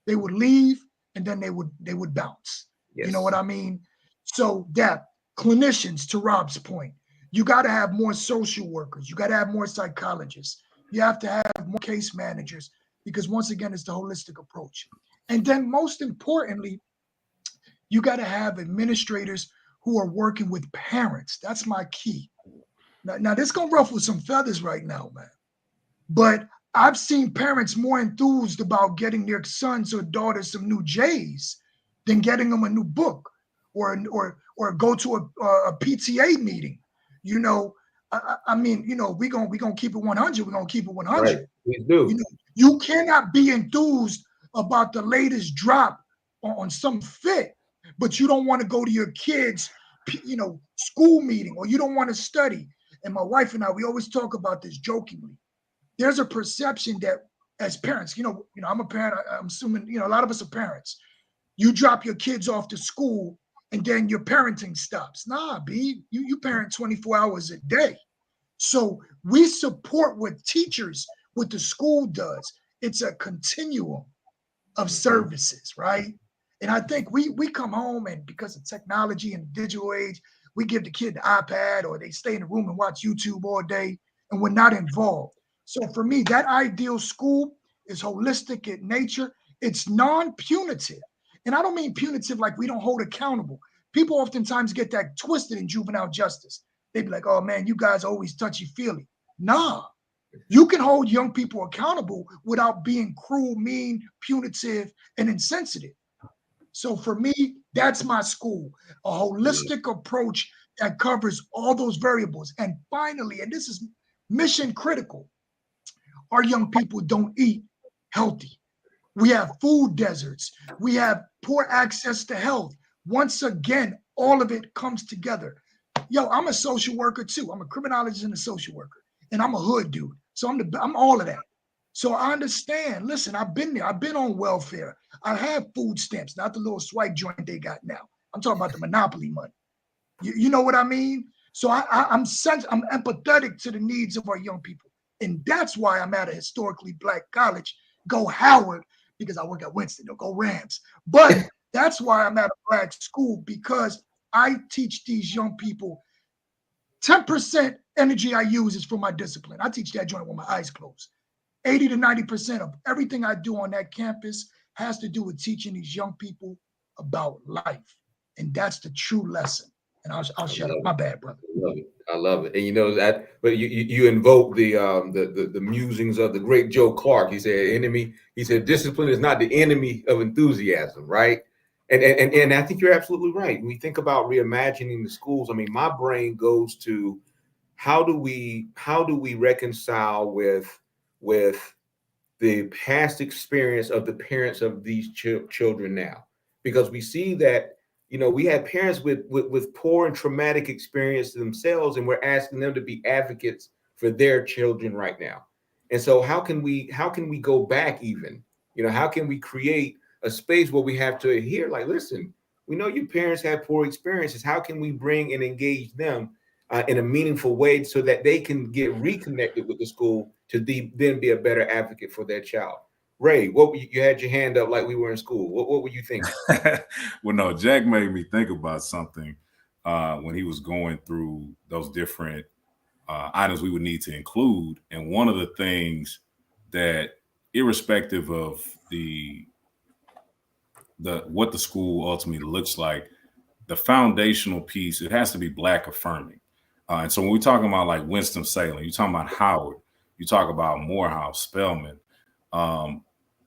They would leave and then they would bounce. Yes. You know what I mean? So that clinicians, to Rob's point, you got to have more social workers. You got to have more psychologists. You have to have more case managers because once again, it's the holistic approach. And then most importantly, you got to have administrators who are working with parents. That's my key. Now this gonna ruffle some feathers right now, man. But I've seen parents more enthused about getting their sons or daughters some new J's than getting them a new book or go to a PTA meeting. You know, I mean, you know, we gonna keep it 100. We're gonna keep it 100. Right. Please do. You know, you cannot be enthused about the latest drop on some fit, but you don't want to go to your kids, you know, school meeting, or you don't want to study. And my wife and I, we always talk about this jokingly. There's a perception that as parents, you know, I'm a parent. I'm assuming, you know, a lot of us are parents. You drop your kids off to school and then your parenting stops. Nah, B, you parent 24 hours a day. So we support what the school does. It's a continuum of services, right? And I think we come home and because of technology and digital age, we give the kid the iPad or they stay in the room and watch YouTube all day and we're not involved. So for me, that ideal school is holistic in nature. It's non-punitive. And I don't mean punitive like we don't hold accountable. People oftentimes get that twisted in juvenile justice. They be like, oh man, you guys always touchy-feely. Nah, you can hold young people accountable without being cruel, mean, punitive, and insensitive. So for me, that's my school, a holistic approach that covers all those variables. And finally, and this is mission critical, our young people don't eat healthy. We have food deserts. We have poor access to health. Once again, all of it comes together. Yo, I'm a social worker too. I'm a criminologist and a social worker, and I'm a hood dude. So I'm all of that. So I understand. Listen, I've been there. I've been on welfare. I have food stamps, not the little swipe joint they got now. I'm talking about the monopoly money. You know what I mean? So I'm empathetic to the needs of our young people. And that's why I'm at a historically Black college. Go Howard, because I work at Winston. Don't go Rams. But that's why I'm at a Black school, because I teach these young people 10% energy I use is for my discipline. I teach that joint with my eyes closed. 80 to 90% of everything I do on that campus has to do with teaching these young people about life. And that's the true lesson. And I'll shut up. My bad, brother. I love it. And you know that, but you invoke the musings of the great Joe Clark. He said, discipline is not the enemy of enthusiasm, right? And I think you're absolutely right. When we think about reimagining the schools, I mean, my brain goes to how do we reconcile with the past experience of the parents of these children now, because we see that, you know, we have parents with poor and traumatic experience themselves, and we're asking them to be advocates for their children right now. And so how can we go back even, you know, how can we create a space where we have to adhere, like, listen, we know your parents had poor experiences, how can we bring and engage them in a meaningful way so that they can get reconnected with the school to then be a better advocate for their child. Ray, you had your hand up like we were in school. What were you thinking? Well, no, Jack made me think about something when he was going through those different items we would need to include. And one of the things that, irrespective of the what the school ultimately looks like, the foundational piece, it has to be Black affirming. And so when we're talking about like Winston-Salem, you're talking about Howard, you talk about Morehouse, Spelman,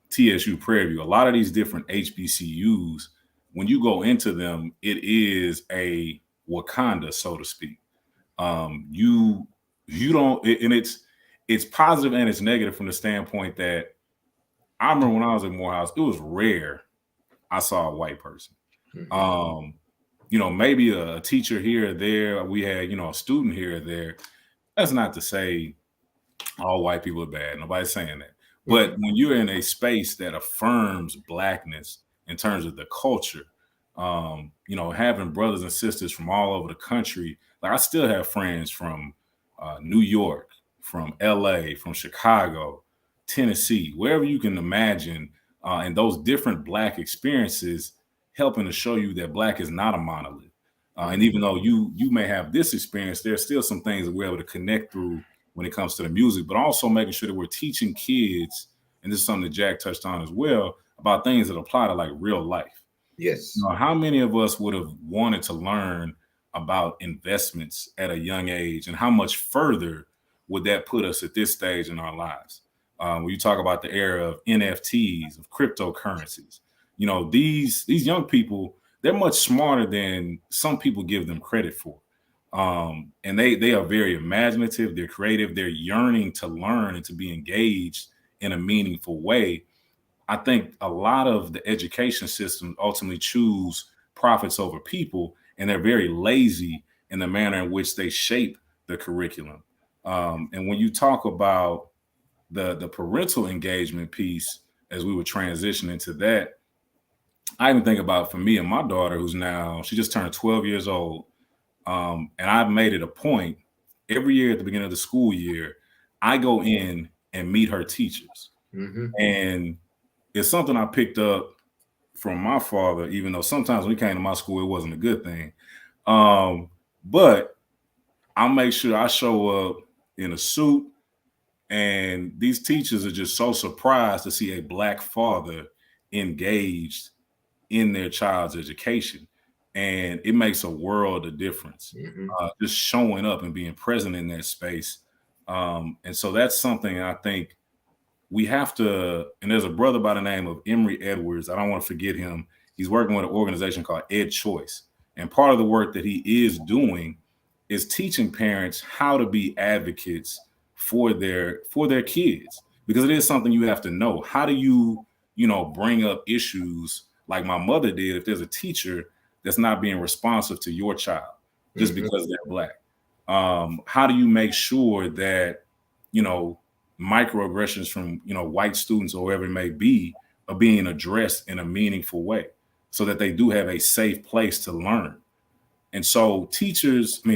TSU, Prairie View, a lot of these different HBCUs, when you go into them, it is a Wakanda, so to speak. You don't, and it's positive and it's negative from the standpoint that I remember when I was at Morehouse, it was rare I saw a white person. Mm-hmm. You know, maybe a teacher here or there. We had, you know, a student here or there. That's not to say all white people are bad. Nobody's saying that. But when you're in a space that affirms Blackness in terms of the culture, you know, having brothers and sisters from all over the country, like I still have friends from New York, from LA, from Chicago, Tennessee, wherever you can imagine, and those different Black experiences helping to show you that Black is not a monolith. And even though you may have this experience, there's still some things that we're able to connect through when it comes to the music, but also making sure that we're teaching kids, and this is something that Jack touched on as well, about things that apply to like real life. Yes. You know, how many of us would have wanted to learn about investments at a young age, and how much further would that put us at this stage in our lives? When you talk about the era of NFTs, of cryptocurrencies, you know, these young people, they're much smarter than some people give them credit for. And they are very imaginative, they're creative, they're yearning to learn and to be engaged in a meaningful way. I think a lot of the education systems ultimately choose profits over people, and they're very lazy in the manner in which they shape the curriculum. And when you talk about the parental engagement piece, as we would transition into that, I even think about, for me and my daughter, who's now, she just turned 12 years old. And I've made it a point every year at the beginning of the school year, I go in and meet her teachers. Mm-hmm. And it's something I picked up from my father, even though sometimes when he came to my school, it wasn't a good thing. But I'll make sure I show up in a suit, and these teachers are just so surprised to see a Black father engaged in their child's education. And it makes a world of difference, just showing up and being present in that space. And so that's something I think we have to, and there's a brother by the name of Emory Edwards. I don't want to forget him. He's working with an organization called Ed Choice. And part of the work that he is doing is teaching parents how to be advocates for their kids, because it is something you have to know. How do you bring up issues like my mother did if there's a teacher that's not being responsive to your child just because they're Black? How do you make sure that, microaggressions from, white students or whoever it may be are being addressed in a meaningful way so that they do have a safe place to learn? And so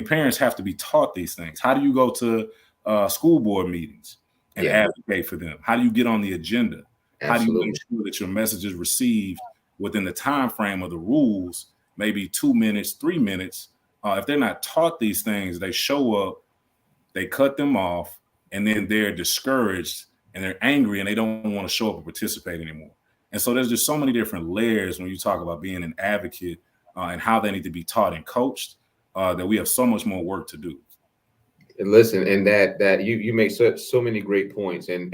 parents have to be taught these things. How do you go to school board meetings and advocate for them? How do you get on the agenda? Absolutely. How do you make sure that your message is received within the time frame of the rules, maybe 2 minutes, 3 minutes? If they're not taught these things, they show up, they cut them off, and then they're discouraged and they're angry and they don't want to show up and participate anymore. And so there's just so many different layers when you talk about being an advocate and how they need to be taught and coached, that we have so much more work to do. And listen, and that you make so many great points, and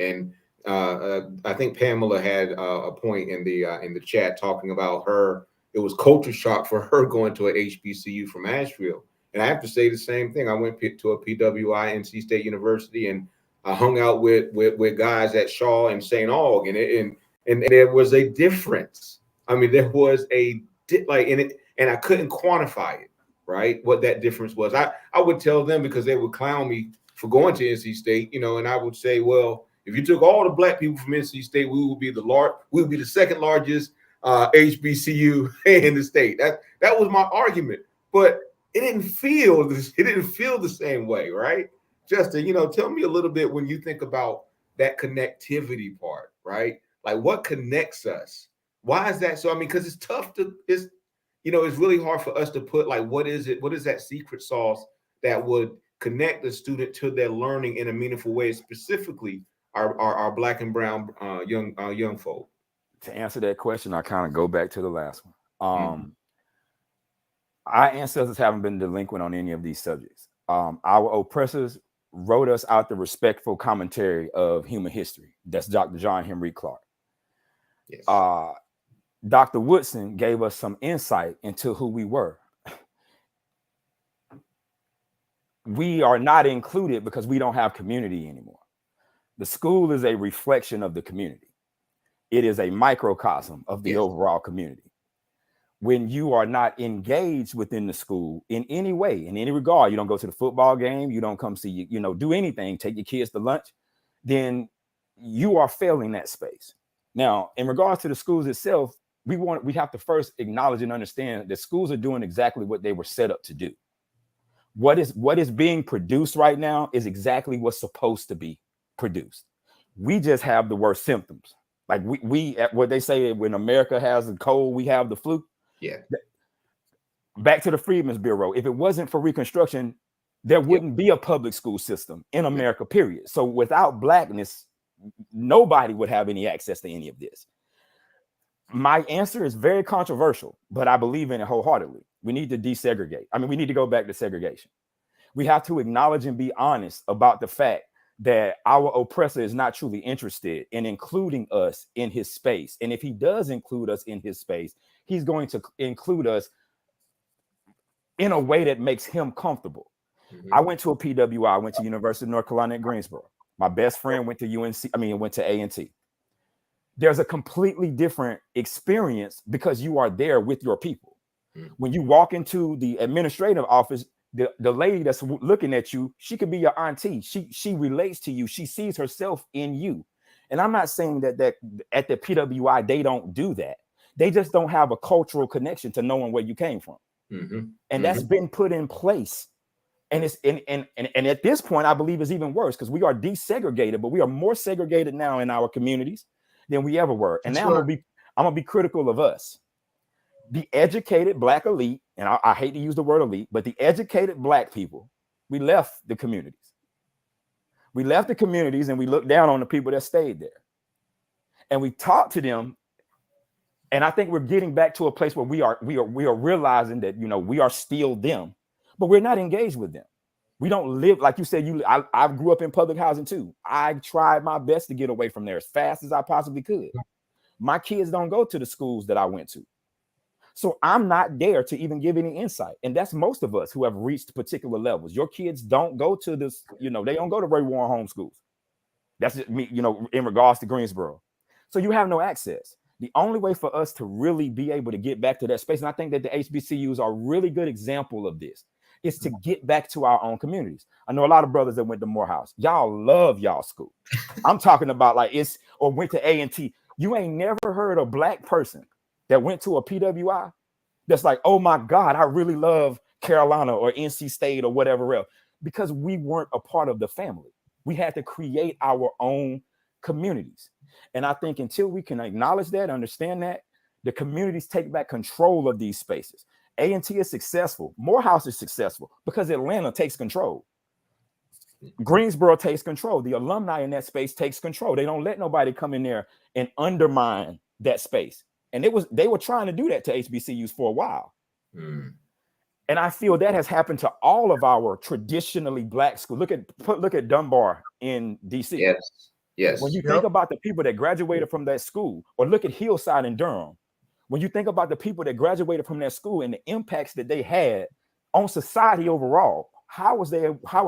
I think Pamela had a point in the chat talking about her it was culture shock for her going to a HBCU from Asheville. And I have to say the same thing. I went to a PWI, NC State University, and I hung out with guys at Shaw and St. Aug, and there was a difference. I mean, there was and I couldn't quantify it, right? What that difference was. I would tell them, because they would clown me for going to NC State, and I would say, well, if you took all the black people from NC State, we would be the second largest HBCU in the state. That was my argument, but it didn't feel the same way, right? Justin, tell me a little bit when you think about that connectivity part, right? Like, what connects us? Why is that so? I mean, because it's tough it's really hard for us to put, like, what is that secret sauce that would connect the student to their learning in a meaningful way, specifically our black and brown young folk? To answer that question, I kind of go back to the last one. Our ancestors haven't been delinquent on any of these subjects. Our oppressors wrote us out the respectful commentary of human history. That's Dr. John Henry Clark. Yes. Dr. Woodson gave us some insight into who we were. We are not included because we don't have community anymore. The school is a reflection of the community. It is a microcosm of the overall community. When you are not engaged within the school in any way, in any regard, you don't go to the football game, you don't come see, do anything, take your kids to lunch, then you are failing that space. Now, in regards to the schools itself, we have to first acknowledge and understand that schools are doing exactly what they were set up to do. What is being produced right now is exactly what's supposed to be produced. We just have the worst symptoms. Like we what they say, when America has a cold, we have the flu. Yeah. Back to the Freedmen's Bureau. If it wasn't for Reconstruction, there wouldn't be a public school system in America, period. So without blackness, nobody would have any access to any of this. My answer is very controversial, but I believe in it wholeheartedly. We need to desegregate. I mean, we need to go back to segregation. We have to acknowledge and be honest about the fact that our oppressor is not truly interested in including us in his space. And if he does include us in his space, he's going to include us in a way that makes him comfortable. I went to a PWI. I went to University of North Carolina at Greensboro. My best friend went to went to A&T. There's a completely different experience because you are there with your people. When you walk into the administrative office, the lady that's looking at you, she could be your auntie. She relates to you. She sees herself in you. And I'm not saying that at the PWI, they don't do that. They just don't have a cultural connection to knowing where you came from. And that's been put in place. And it's and at this point, I believe it's even worse because we are desegregated, but we are more segregated now in our communities than we ever were. And now I'm gonna be critical of us. The educated black elite, and I hate to use the word elite, but the educated black people, we left the communities. We left the communities and we looked down on the people that stayed there. And we talked to them. And I think we're getting back to a place where we are realizing that, we are still them, but we're not engaged with them. We don't live, like you said, I grew up in public housing too. I tried my best to get away from there as fast as I possibly could. My kids don't go to the schools that I went to. So I'm not there to even give any insight. And that's most of us who have reached particular levels. Your kids don't go to this, they don't go to Ray Warren homeschools. That's just me, in regards to Greensboro. So you have no access. The only way for us to really be able to get back to that space, and I think that the HBCUs are a really good example of this, is to get back to our own communities. I know a lot of brothers that went to Morehouse. Y'all love y'all school. I'm talking about or went to A&T. You ain't never heard a black person that went to a PWI that's like, oh my God, I really love Carolina or NC State or whatever else, because we weren't a part of the family. We had to create our own communities. And I think until we can acknowledge that, understand that, the communities take back control of these spaces. A&T is successful. Morehouse is successful because Atlanta takes control. Greensboro takes control. The alumni in that space takes control. They don't let nobody come in there and undermine that space. And they were trying to do that to HBCUs for a while. And I feel that has happened to all of our traditionally black schools. Look at Dunbar in DC. Yes. When you think about the people that graduated from that school, or look at Hillside in Durham, When you think about the people that graduated from that school and the impacts that they had on society overall, how were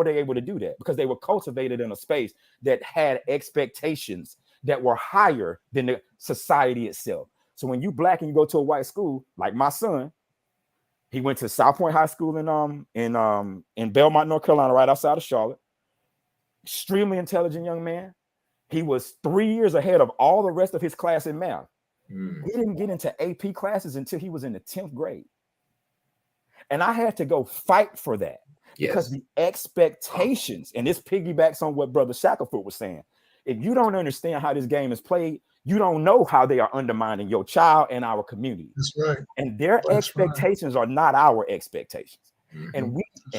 they able to do that? Because they were cultivated in a space that had expectations that were higher than the society itself. So when you Black and you go to a white school, like my son, he went to South Point High School in Belmont, North Carolina, right outside of Charlotte. Extremely intelligent young man. He was 3 years ahead of all the rest of his class in math. He didn't get into AP classes until he was in the 10th grade. And I had to go fight for that because the expectations, and this piggybacks on what Brother Shackelford was saying. If you don't understand how this game is played, you don't know how they are undermining your child and our community. That's right. And their expectations are not our expectations. And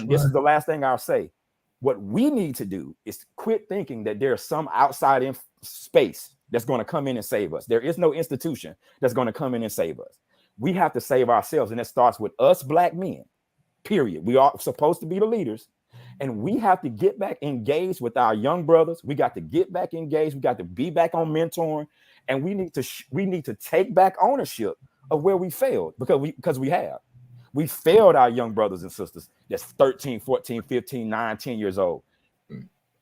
this is the last thing I'll say. What we need to do is quit thinking that there's some outside space that's going to come in and save us. There is no institution that's going to come in and save us. We have to save ourselves, and it starts with us Black men, period. We are supposed to be the leaders, and we have to get back engaged with our young brothers. We got to get back engaged. We got to be back on mentoring, and we need to take back ownership of where we failed, because we have. We failed our young brothers and sisters that's 13, 14, 15, 9, 10 years old.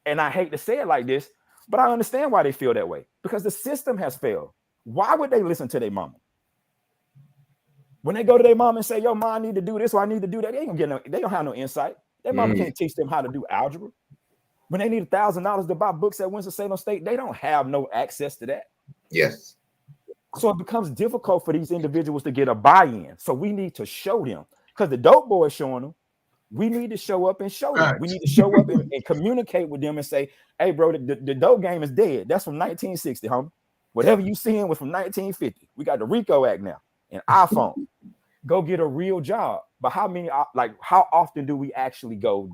And I hate to say it like this, but I understand why they feel that way, because the system has failed. Why would they listen to their mama? When they go to their mom and say, yo, mom, I need to do this or I need to do that, they don't have no insight. Their mama can't teach them how to do algebra. When they need $1,000 to buy books at Winston-Salem State, they don't have no access to that. Yes. So it becomes difficult for these individuals to get a buy-in. So we need to show them, because the dope boy is showing them. We need to show up and show them. We need to show up and communicate with them and say, hey, bro, the dope game is dead. That's from 1960, homie. Whatever you seeing was from 1950. We got the RICO Act now and iPhone. Go get a real job. But how often do we actually do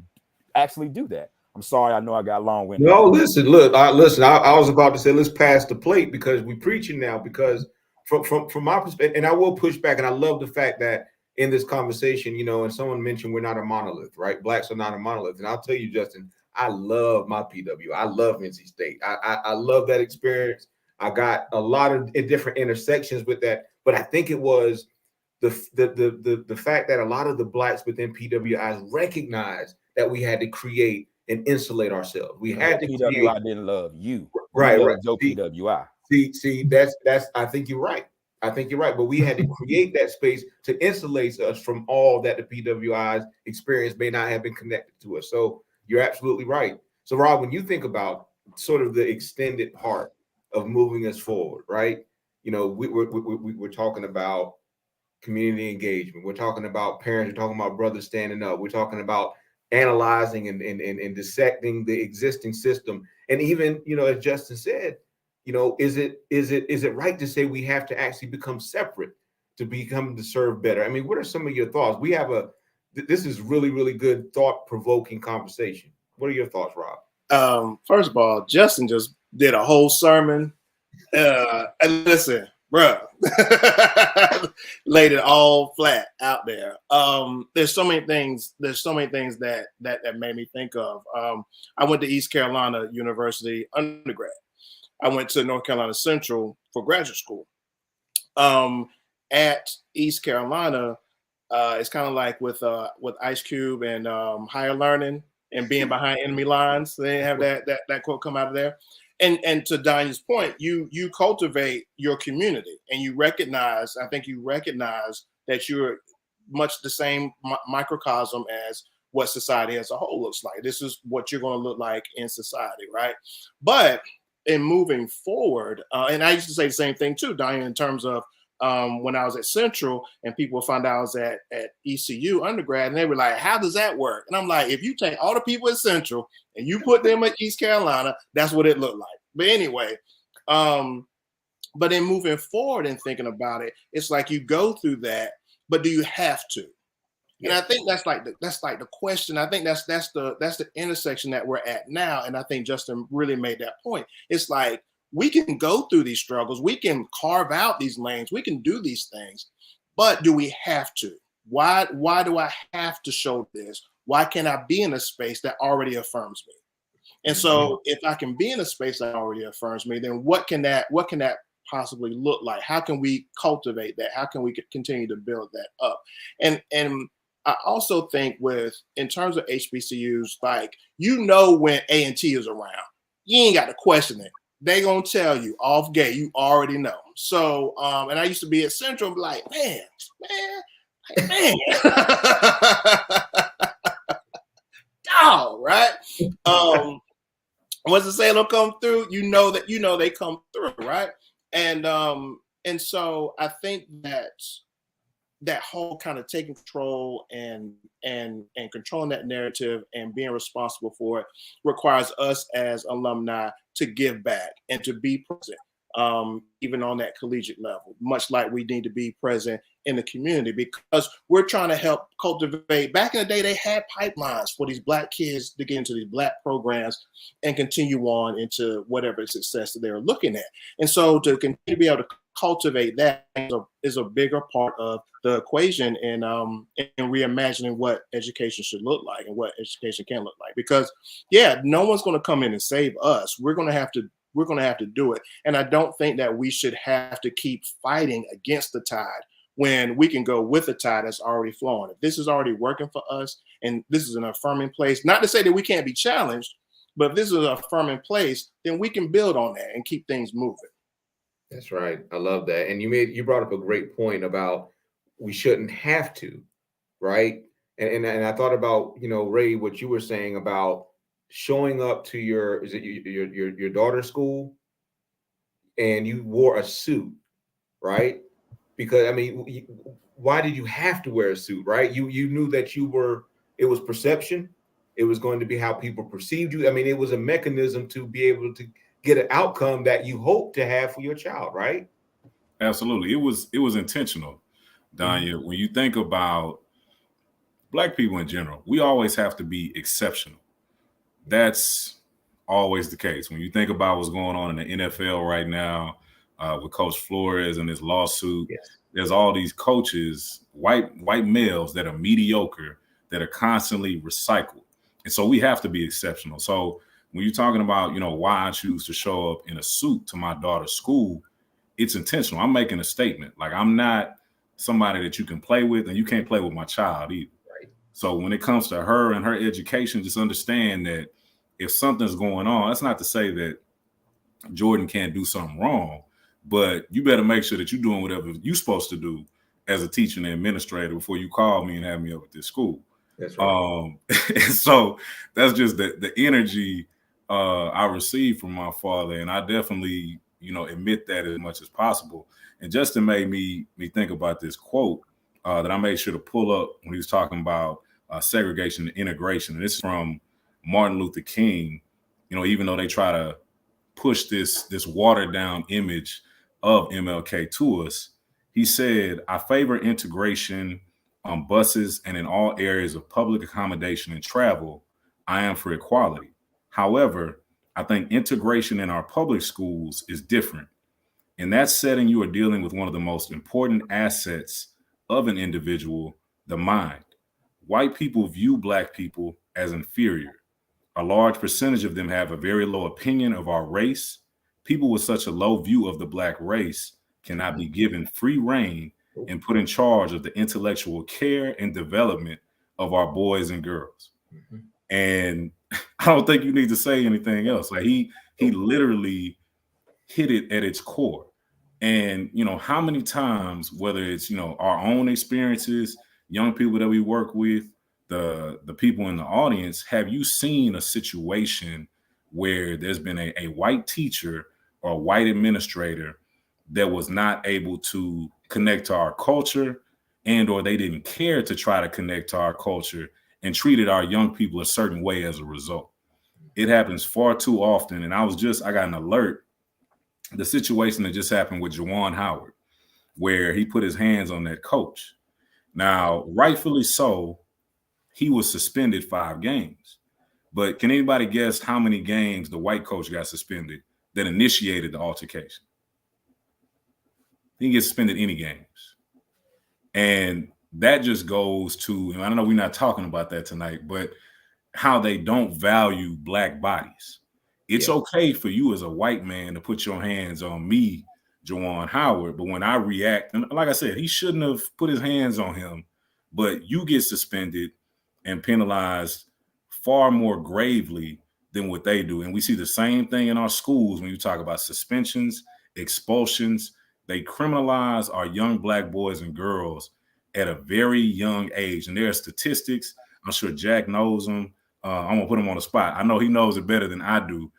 that? I'm sorry, I know I got long-winded. No, listen, I was about to say, let's pass the plate, because we're preaching now, because from my perspective, and I will push back, and I love the fact that in this conversation, and someone mentioned we're not a monolith, right? Blacks are not a monolith. And I'll tell you, Justin, I love my PW. I love NC State. I love that experience. I got a lot of different intersections with that, but I think it was the fact that a lot of the Blacks within PWIs recognized that we had to create and insulate ourselves. We had to PWI didn't love you. Right. Your PWI. See, that's I think you're right. But we had to create that space to insulate us from all that the PWI's experience may not have been connected to us. So you're absolutely right. So Rob, when you think about sort of the extended part of moving us forward, right? We're talking about community engagement. We're talking about parents. We're talking about brothers standing up. We're talking about analyzing and dissecting the existing system. And even, as Justin said, is it right to say we have to actually become separate to serve better? I mean, what are some of your thoughts? This is really, really good, thought-provoking conversation. What are your thoughts, Rob? First of all, Justin just did a whole sermon. And listen, bruh, laid it all flat out there. There's so many things that made me think of. I went to East Carolina University undergrad. I went to North Carolina Central for graduate school. At East Carolina, it's kind of like with Ice Cube and higher learning and being behind enemy lines. They have that quote come out of there. And to Danya's point, you cultivate your community, and you recognize that you're much the same microcosm as what society as a whole looks like. This is what you're going to look like in society, right? But in moving forward, and I used to say the same thing too, Danya, in terms of when I was at Central and people found out I was at ECU undergrad, and they were like, how does that work? And I'm like, if you take all the people at Central and you put them at East Carolina, that's what it looked like. But anyway, but in moving forward and thinking about it, it's like you go through that, but do you have to? And I think that's like the question. I think that's the intersection that we're at now. And I think Justin really made that point. It's like, we can go through these struggles. We can carve out these lanes. We can do these things, but do we have to? Why do I have to show this? Why can't I be in a space that already affirms me? And so if I can be in a space that already affirms me, then what can that possibly look like? How can we cultivate that? How can we continue to build that up? And I also think in terms of HBCUs, like, when A&T is around, you ain't got to question it. They gonna tell you off gate, you already know. So, and I used to be at Central and be like, man. Oh, right. Once the Salem come through, you know they come through, right? And so I think that whole kind of taking control and controlling that narrative and being responsible for it requires us as alumni to give back and to be present, even on that collegiate level, much like we need to be present in the community, because we're trying to help cultivate. Back in the day, they had pipelines for these Black kids to get into these Black programs and continue on into whatever success that they were looking at. And so to continue to be able to cultivate that is a bigger part of the equation in reimagining what education should look like and what education can look like. Because no one's going to come in and save us. We're going to have to do it. And I don't think that we should have to keep fighting against the tide when we can go with the tide that's already flowing. If this is already working for us and this is an affirming place, not to say that we can't be challenged, but if this is an affirming place, then we can build on that and keep things moving. That's right. I love that. And you brought up a great point about we shouldn't have to, right? And I thought about, Ray, what you were saying about showing up to your daughter's school and you wore a suit, right? Because why did you have to wear a suit, right? You knew that it was perception. It was going to be how people perceived you. It was a mechanism to be able to get an outcome that you hope to have for your child, right? Absolutely. It was intentional, Danya. Mm-hmm. When you think about Black people in general, we always have to be exceptional. That's always the case. When you think about what's going on in the NFL right now, with Coach Flores and his lawsuit, yes. There's all these coaches, white males that are mediocre, that are constantly recycled. And so we have to be exceptional. So when you're talking about, why I choose to show up in a suit to my daughter's school, it's intentional. I'm making a statement. Like, I'm not somebody that you can play with, and you can't play with my child either. Right. So when it comes to her and her education, just understand that if something's going on, that's not to say that Jordan can't do something wrong, but you better make sure that you're doing whatever you're supposed to do as a teacher and administrator before you call me and have me up at this school. That's right. And so that's just the energy I received from my father, and I definitely, admit that as much as possible. And Justin made me think about this quote that I made sure to pull up when he was talking about segregation and integration. And it's from Martin Luther King. Even though they try to push this watered down image of MLK to us, he said, "I favor integration on buses and in all areas of public accommodation and travel. I am for equality. However, I think integration in our public schools is different. In that setting, you are dealing with one of the most important assets of an individual, the mind. White people view Black people as inferior. A large percentage of them have a very low opinion of our race. People with such a low view of the Black race cannot be given free rein and put in charge of the intellectual care and development of our boys and girls." Mm-hmm. And I don't think you need to say anything else. Like, he literally hit it at its core. And, how many times, whether it's, our own experiences, young people that we work with, the people in the audience, have you seen a situation where there's been a white teacher or a white administrator that was not able to connect to our culture, and or they didn't care to try to connect to our culture and treated our young people a certain way as a result? It happens far too often. And I got an alert, the situation that just happened with Juwan Howard, where he put his hands on that coach. Now, rightfully so, he was suspended 5 games. But can anybody guess how many games the white coach got suspended that initiated the altercation? He didn't get suspended any games. And that just goes to, and I know we're not talking about that tonight, but how they don't value Black bodies. It's okay for you as a white man to put your hands on me, Juwan Howard. But when I react, and like I said, he shouldn't have put his hands on him, but you get suspended and penalized far more gravely than what they do. And we see the same thing in our schools when you talk about suspensions, expulsions. They criminalize our young Black boys and girls at a very young age. And there are statistics. I'm sure Jack knows them. I'm going to put him on the spot. I know he knows it better than I do,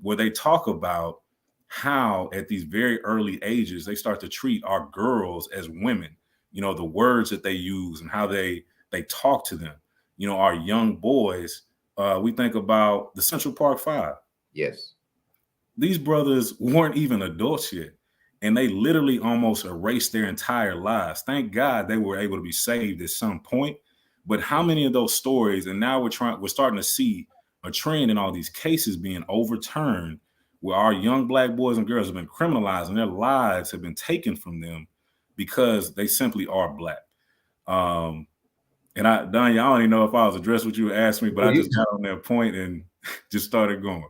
where they talk about how at these very early ages, they start to treat our girls as women, you know, the words that they use and how they talk to them. You know, our young boys, we think about the Central Park Five. Yes. These brothers weren't even adults yet, and they literally almost erased their entire lives. Thank God they were able to be saved at some point. But how many of those stories, and now we're starting to see a trend in all these cases being overturned where our young Black boys and girls have been criminalized and their lives have been taken from them because they simply are Black. And Danya, I don't even know if I was addressed what you asked me, but I just got on that point and just started going.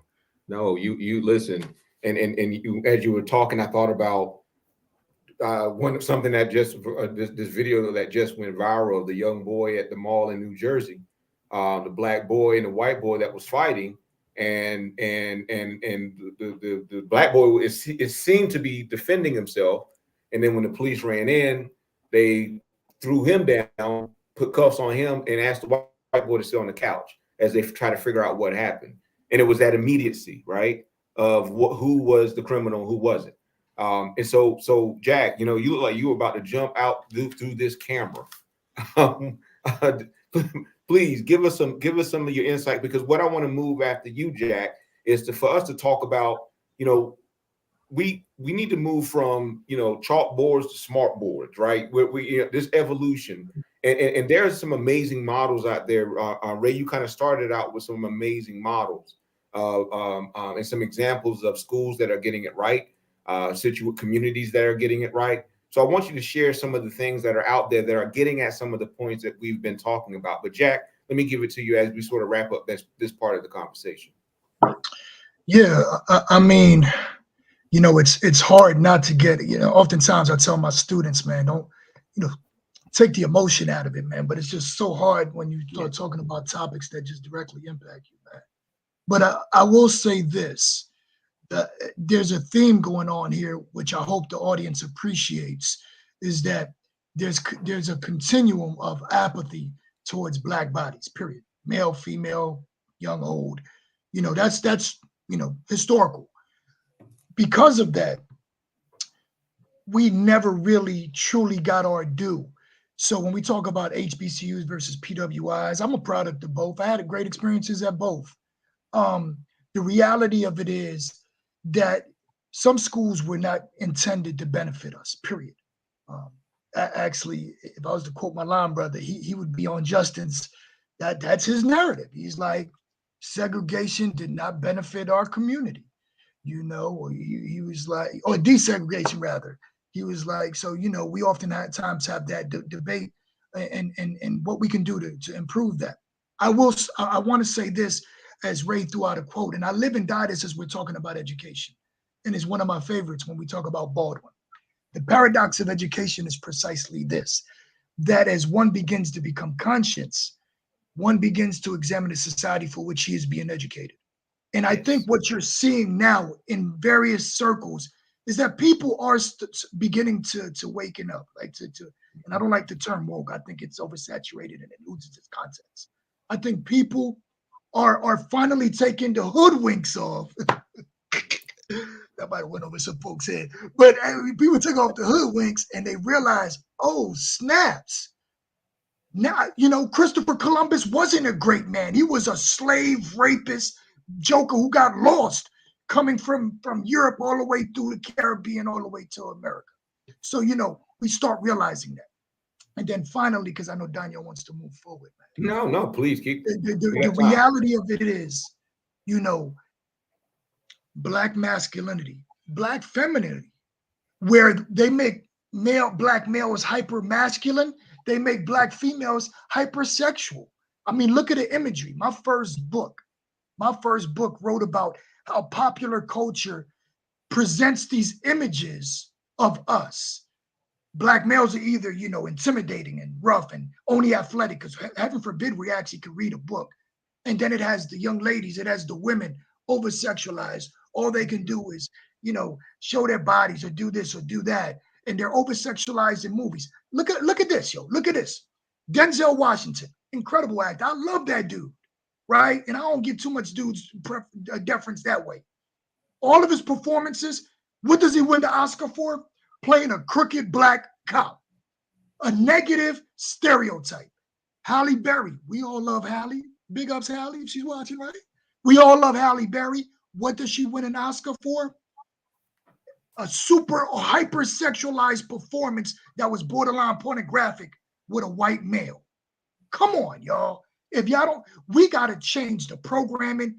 No, you listen, and you, as you were talking, I thought about something that just this video that just went viral of the young boy at the mall in New Jersey, the Black boy and the white boy that was fighting, and the Black boy it seemed to be defending himself, and then when the police ran in, they threw him down, put cuffs on him, and asked the white boy to sit on the couch as they try to figure out what happened. And it was that immediacy, right, of who was the criminal, who wasn't. And so Jack, you know, you look like you were about to jump out through this camera. Please give us some of your insight, because what I want to move after you, Jack, is for us to talk about, you know, we need to move from, you know, chalkboards to smart boards, right? You know, this evolution, and there's some amazing models out there. Ray, you kind of started out with some amazing models, and some examples of schools that are getting it right, communities that are getting it right. So I want you to share some of the things that are out there that are getting at some of the points that we've been talking about. But Jack, let me give it to you as we sort of wrap up this part of the conversation. Yeah, I mean, you know, it's hard not to get, you know, oftentimes I tell my students, man, don't, you know, take the emotion out of it, man. But it's just so hard when you start talking about topics that just directly impact you, man. But I will say this, there's a theme going on here, which I hope the audience appreciates, is that there's a continuum of apathy towards Black bodies, period. Male, female, young, old. You know, that's you know, historical. Because of that, we never really truly got our due. So when we talk about HBCUs versus PWIs, I'm a product of both. I had great experiences at both. The reality of it is that some schools were not intended to benefit us, period. Actually, if I was to quote my line brother, he would be on Justin's, that's his narrative. He's like, segregation did not benefit our community. You know, or he was like, or desegregation rather. He was like, so, you know, we often at times have that debate and what we can do to improve that. I want to say this, as Ray threw out a quote, and I live and die this as we're talking about education. And it's one of my favorites when we talk about Baldwin. The paradox of education is precisely this, that as one begins to become conscious, one begins to examine the society for which he is being educated. And I think what you're seeing now in various circles is that people are beginning to waken up, like and I don't like the term woke. I think it's oversaturated and it loses its context. I think people are finally taking the hoodwinks off. That might have went over some folks' head, but people took off the hoodwinks and they realized, oh, snaps. Now, you know, Christopher Columbus wasn't a great man. He was a slave rapist joker who got lost coming from Europe all the way through the Caribbean, all the way to America. So, you know, we start realizing that. And then finally, because I know Danya wants to move forward, man. No, please keep. The reality of it is, you know, Black masculinity, Black femininity, where they make Black males hyper masculine, they make Black females hypersexual. I mean, look at the imagery. My first book wrote about how popular culture presents these images of us. Black males are either, intimidating and rough and only athletic, because heaven forbid we actually could read a book. And then it has the young ladies, it has the women over sexualized. All they can do is, show their bodies or do this or do that. And they're over sexualized in movies. Look at this, yo. Look at this. Denzel Washington, incredible actor. I love that dude, right? And I don't get too much dudes deference that way. All of his performances, what does he win the Oscar for? Playing a crooked black cop, a negative stereotype. Halle Berry, we all love Halle. Big ups Halle if she's watching, right? We all love Halle Berry. What does she win an Oscar for? A super or hypersexualized performance that was borderline pornographic with a white male. Come on, y'all. If y'all don't, we got to change the programming.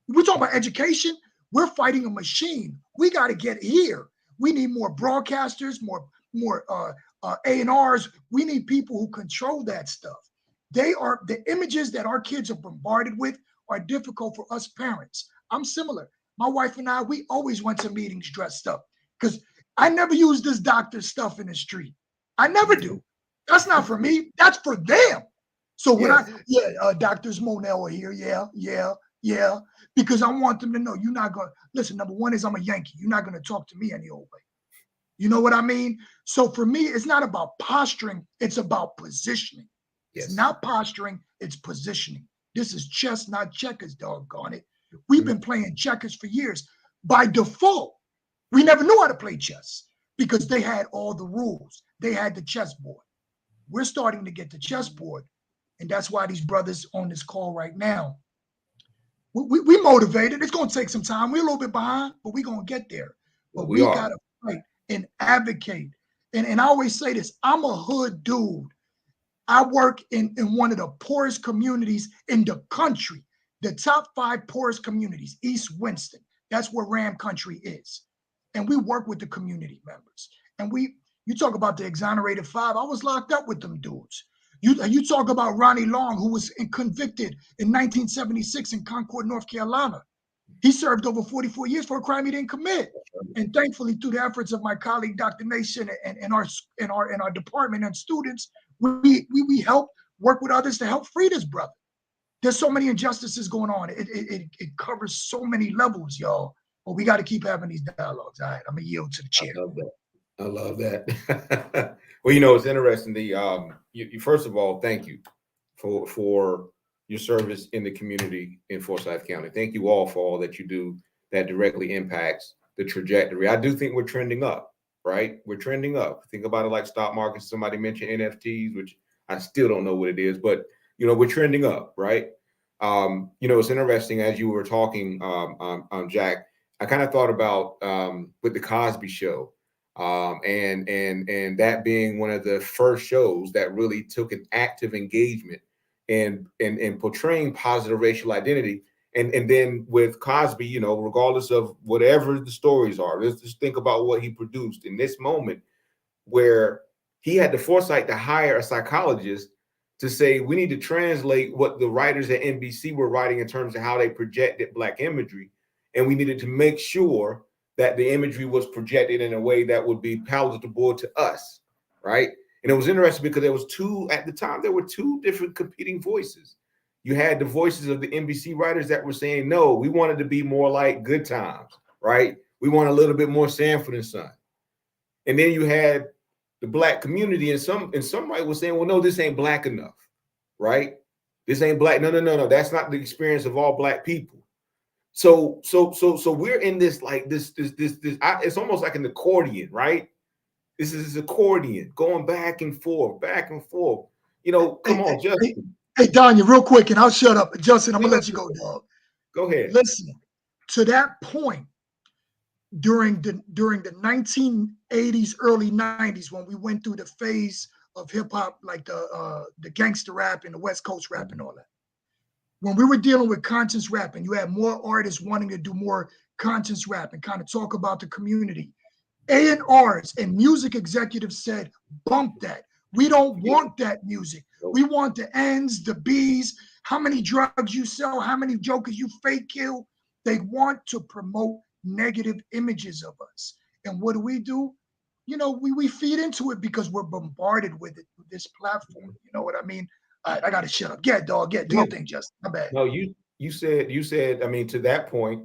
We're talking about education. We're fighting a machine. We got to get here. We need more broadcasters, more A&Rs. We need people who control that stuff. The images that our kids are bombarded with are difficult for us parents. I'm similar. My wife and I, we always went to meetings dressed up because I never use this doctor stuff in the street. I never do. That's not for me. That's for them. So when doctors Monell are here. Yeah. Because I want them to know you're not going to, listen, number one is I'm a Yankee. You're not going to talk to me any old way. You know what I mean? So for me, it's not about posturing. It's about positioning. Yes. It's not posturing. It's positioning. This is chess, not checkers, doggone it. We've been playing checkers for years. By default, we never knew how to play chess because they had all the rules. They had the chessboard. We're starting to get the chessboard. And that's why these brothers on this call right now, we motivated. It's going to take some time. We're a little bit behind, but we're going to get there. But we got to fight and advocate. And I always say this, I'm a hood dude. I work in one of the poorest communities in the country, the top 5 poorest communities, East Winston. That's where Ram Country is. And we work with the community members. And you talk about the exonerated 5. I was locked up with them dudes. You talk about Ronnie Long, who was convicted in 1976 in Concord, North Carolina. He served over 44 years for a crime he didn't commit. And thankfully, through the efforts of my colleague, Dr. Nation, and our department and students, we help work with others to help free this brother. There's so many injustices going on. It covers so many levels, y'all. But we got to keep having these dialogues. All right, I'm going to yield to the chair. I love that. Well, it's interesting. You first of all, thank you for your service in the community in Forsyth County. Thank you all for all that you do that directly impacts the trajectory. I do think we're trending up, right? We're trending up. Think about it like stock markets. Somebody mentioned NFTs, which I still don't know what it is, but we're trending up, right? It's interesting as you were talking, Jack. I kind of thought about with the Cosby Show. And that being one of the first shows that really took an active engagement in portraying positive racial identity. And then with Cosby, regardless of whatever the stories are, let's just think about what he produced in this moment where he had the foresight to hire a psychologist to say, we need to translate what the writers at NBC were writing in terms of how they projected Black imagery. And we needed to make sure that the imagery was projected in a way that would be palatable to us, right? And it was interesting because there were two different competing voices. You had the voices of the NBC writers that were saying, no, we wanted to be more like Good Times, right? We want a little bit more Sanford and Son. And then you had the Black community, and some writers were saying, well, no, this ain't Black enough, right? This ain't Black. No. That's not the experience of all Black people. So we're in this like this. It's almost like an accordion, right? This is accordion going back and forth. Come on, Justin. Hey, Danya, real quick, and I'll shut up. Justin, I'm gonna let you go, dog. Go ahead. Listen, to that point, during the 1980s, early 90s, when we went through the phase of hip hop, like the gangster rap and the West Coast rap and all that. When we were dealing with conscious rap and you had more artists wanting to do more conscious rap and kind of talk about the community, A&Rs and music executives said, bump that. We don't want that music. We want the N's, the B's, how many drugs you sell, how many jokers you fake kill. They want to promote negative images of us. And what do? You know, we feed into it because we're bombarded with it through this platform. You know what I mean? All right, I got to shut up. Get dog. Get do your thing, Justin. My bad. No, you said. I mean, to that point,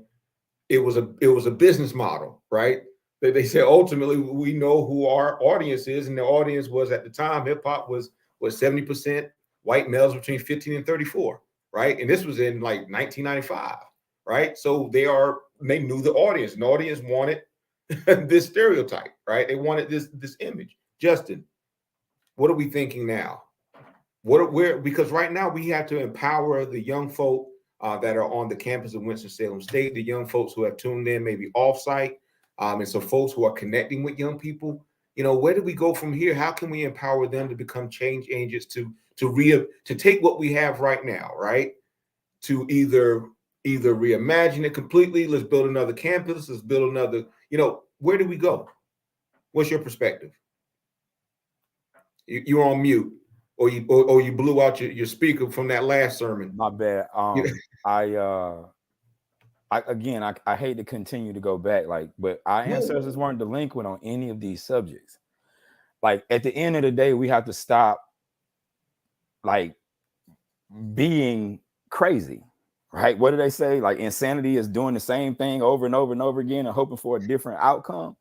it was a business model, right? They said ultimately we know who our audience is, and the audience was at the time hip hop was 70% white males between 15 and 34, right? And this was in like 1995, right? So they knew the audience, and the audience wanted this stereotype, right? They wanted this image. Justin, what are we thinking now? Because right now we have to empower the young folk that are on the campus of Winston-Salem State, the young folks who have tuned in maybe off-site, and so folks who are connecting with young people. You know, where do we go from here? How can we empower them to become change agents to take what we have right now, right? To either reimagine it completely. Let's build another campus. Let's build another. You know, where do we go? What's your perspective? You're on mute. Or you blew out your speaker from that last sermon. My bad. I hate to continue to go back, but our ancestors weren't delinquent on any of these subjects. Like at the end of the day, we have to stop being crazy, right? What do they say? Like insanity is doing the same thing over and over and over again and hoping for a different outcome.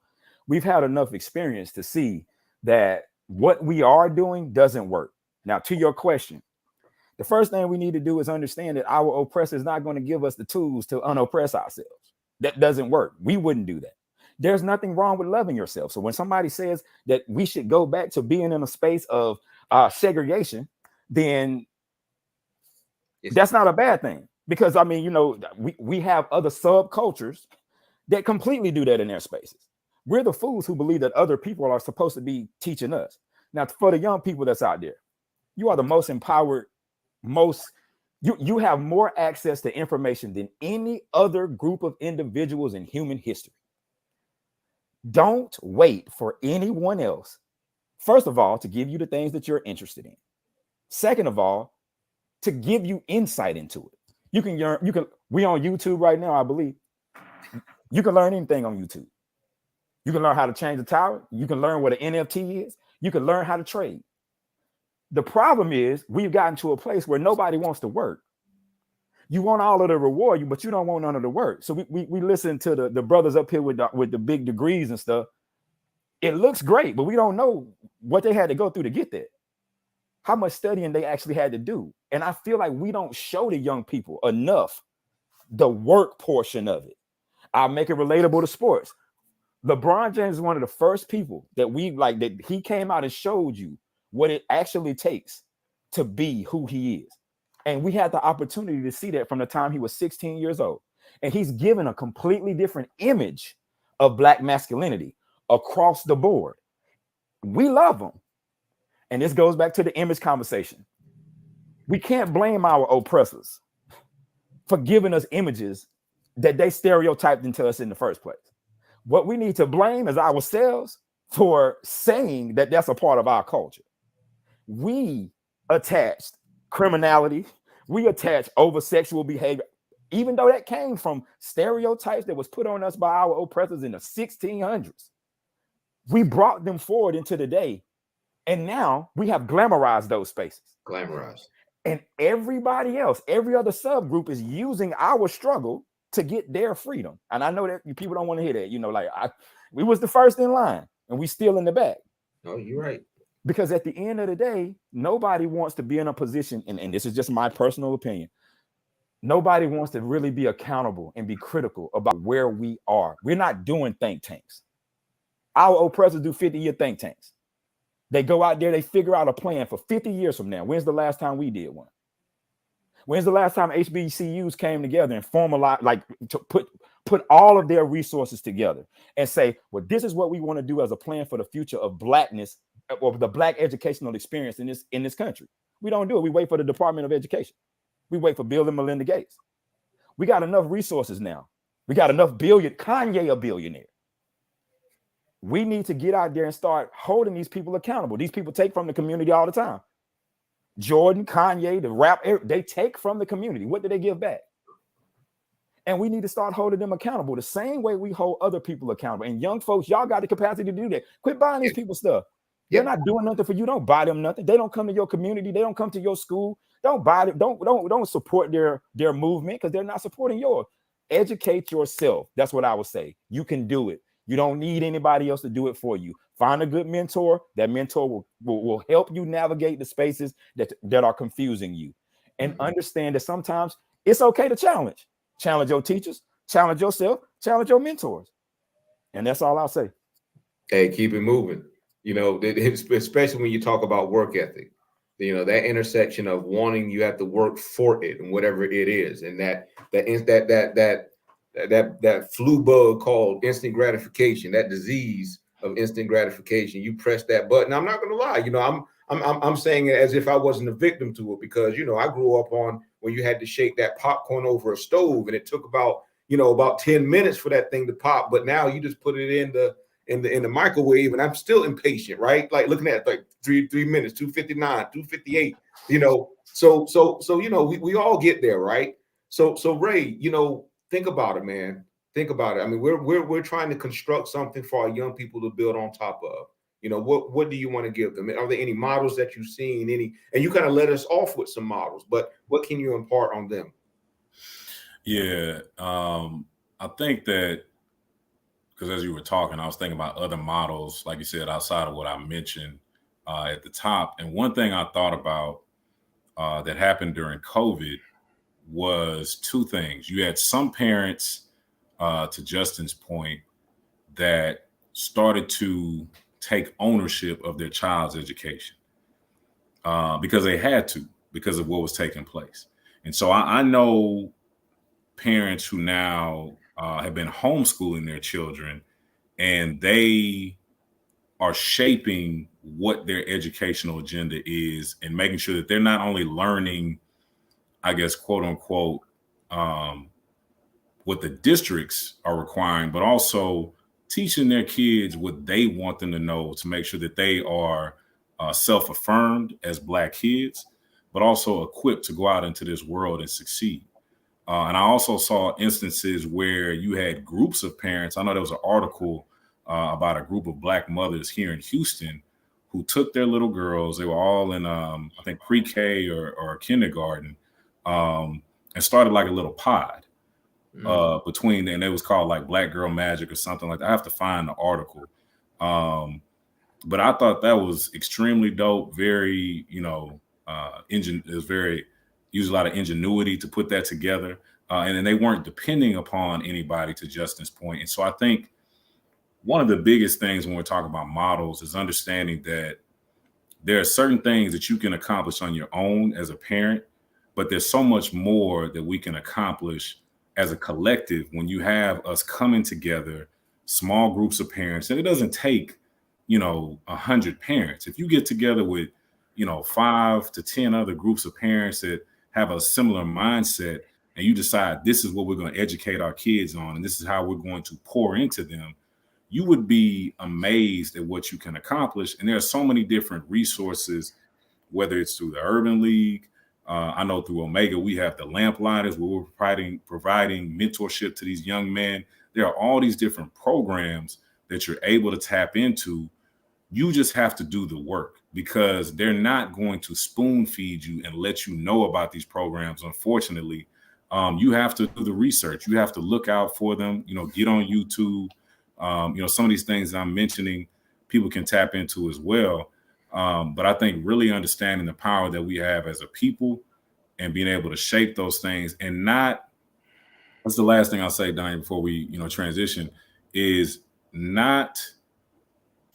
We've had enough experience to see that what we are doing doesn't work. Now, to your question, the first thing we need to do is understand that our oppressor is not going to give us the tools to unoppress ourselves. That doesn't work. We wouldn't do that. There's nothing wrong with loving yourself. So when somebody says that we should go back to being in a space of segregation, then that's not a bad thing. Because, I mean, you know, we have other subcultures that completely do that in their spaces. We're the fools who believe that other people are supposed to be teaching us. Now, for the young people that's out there, you are the most empowered, you have more access to information than any other group of individuals in human history. Don't wait for anyone else, first of all, to give you the things that you're interested in. Second of all, to give you insight into it. We on YouTube right now, I believe. You can learn anything on YouTube. You can learn how to change the tower. You can learn what an NFT is. You can learn how to trade. The problem is we've gotten to a place where nobody wants to work. You want all of the reward, but you don't want none of the work. So we listen to the brothers up here with the big degrees and stuff. It looks great, but we don't know what they had to go through to get there. How much studying they actually had to do. And I feel like we don't show the young people enough the work portion of it. I'll make it relatable to sports. LeBron James is one of the first people that that he came out and showed you what it actually takes to be who he is. And we had the opportunity to see that from the time he was 16 years old. And he's given a completely different image of Black masculinity across the board. We love him. And this goes back to the image conversation. We can't blame our oppressors for giving us images that they stereotyped into us in the first place. What we need to blame is ourselves for saying that that's a part of our culture. We attached criminality, we attached over-sexual behavior, even though that came from stereotypes that was put on us by our oppressors in the 1600s. We brought them forward into the day, and now we have glamorized those spaces. Glamorized. And everybody else, every other subgroup is using our struggle to get their freedom. And I know that people don't want to hear that. You know, like we was the first in line and we still in the back. No, you're right. Because at the end of the day, nobody wants to be in a position, and this is just my personal opinion, nobody wants to really be accountable and be critical about where we are. We're not doing think tanks. Our oppressors do 50-year think tanks. They go out there, they figure out a plan for 50 years from now. When's the last time we did one? When's the last time HBCUs came together and formalized, like to put all of their resources together and say, well, this is what we want to do as a plan for the future of Blackness or the Black educational experience in this country. We don't do it. We wait for the Department of Education. We wait for Bill and Melinda Gates. We got enough resources now. We got enough Kanye a billionaire. We need to get out there and start holding these people accountable. These people take from the community all the time. Jordan, Kanye, the rap, they take from the community. What do they give back? And we need to start holding them accountable the same way we hold other people accountable. And young folks, y'all got the capacity to do that. Quit buying these people stuff. They're not doing nothing for you. Don't buy them nothing. They don't come to your community. They don't come to your school. Don't buy it. Don't support their movement because they're not supporting yours. Educate yourself. That's what I would say. You can do it. You don't need anybody else to do it for you. Find a good mentor. That mentor will help you navigate the spaces that are confusing you. And understand that sometimes it's okay to challenge. Challenge your teachers, challenge yourself, challenge your mentors. And that's all I'll say. Hey, keep it moving. Especially when you talk about work ethic, that intersection of wanting, you have to work for it and whatever it is. And that flu bug called instant gratification, that disease of instant gratification, you press that button. I'm not going to lie. I'm saying it as if I wasn't a victim to it because, I grew up on when you had to shake that popcorn over a stove and it took about 10 minutes for that thing to pop. But now you just put it in the microwave and I'm still impatient, right? Like looking at like three minutes, 2:59, 2:58, So, we all get there, right? So Ray, think about it, man. Think about it. I mean, we're trying to construct something for our young people to build on top of. What do you want to give them? Are there any models that you've seen? And you kind of let us off with some models, but what can you impart on them? Yeah, I think that because as you were talking, I was thinking about other models, like you said, outside of what I mentioned at the top. And one thing I thought about that happened during COVID was two things. You had some parents, to Justin's point, that started to take ownership of their child's education because they had to, because of what was taking place. And so I know parents who now have been homeschooling their children, and they are shaping what their educational agenda is and making sure that they're not only learning, I guess, quote unquote, what the districts are requiring, but also teaching their kids what they want them to know to make sure that they are self-affirmed as Black kids, but also equipped to go out into this world and succeed. And I also saw instances where you had groups of parents. I know there was an article about a group of Black mothers here in Houston who took their little girls. They were all in, I think, pre-K or kindergarten, and started like a little pod between, and it was called like Black Girl Magic or something like that. I have to find the article. But I thought that was extremely dope. Very, it was very, used a lot of ingenuity to put that together. And then they weren't depending upon anybody, to Justin's point. And so I think one of the biggest things when we're talking about models is understanding that there are certain things that you can accomplish on your own as a parent, but there's so much more that we can accomplish as a collective when you have us coming together, small groups of parents. And it doesn't take, 100 parents. If you get together with, 5 to 10 other groups of parents that have a similar mindset, and you decide this is what we're going to educate our kids on, and this is how we're going to pour into them, you would be amazed at what you can accomplish. And there are so many different resources, whether it's through the Urban League. I know through Omega, we have the Lamplighters, where we're providing mentorship to these young men. There are all these different programs that you're able to tap into. You just have to do the work, because they're not going to spoon feed you and let you know about these programs. Unfortunately, you have to do the research. You have to look out for them, get on YouTube. Some of these things I'm mentioning, people can tap into as well. But I think really understanding the power that we have as a people and being able to shape those things, and not, that's the last thing I'll say, Danya, before we, transition, is not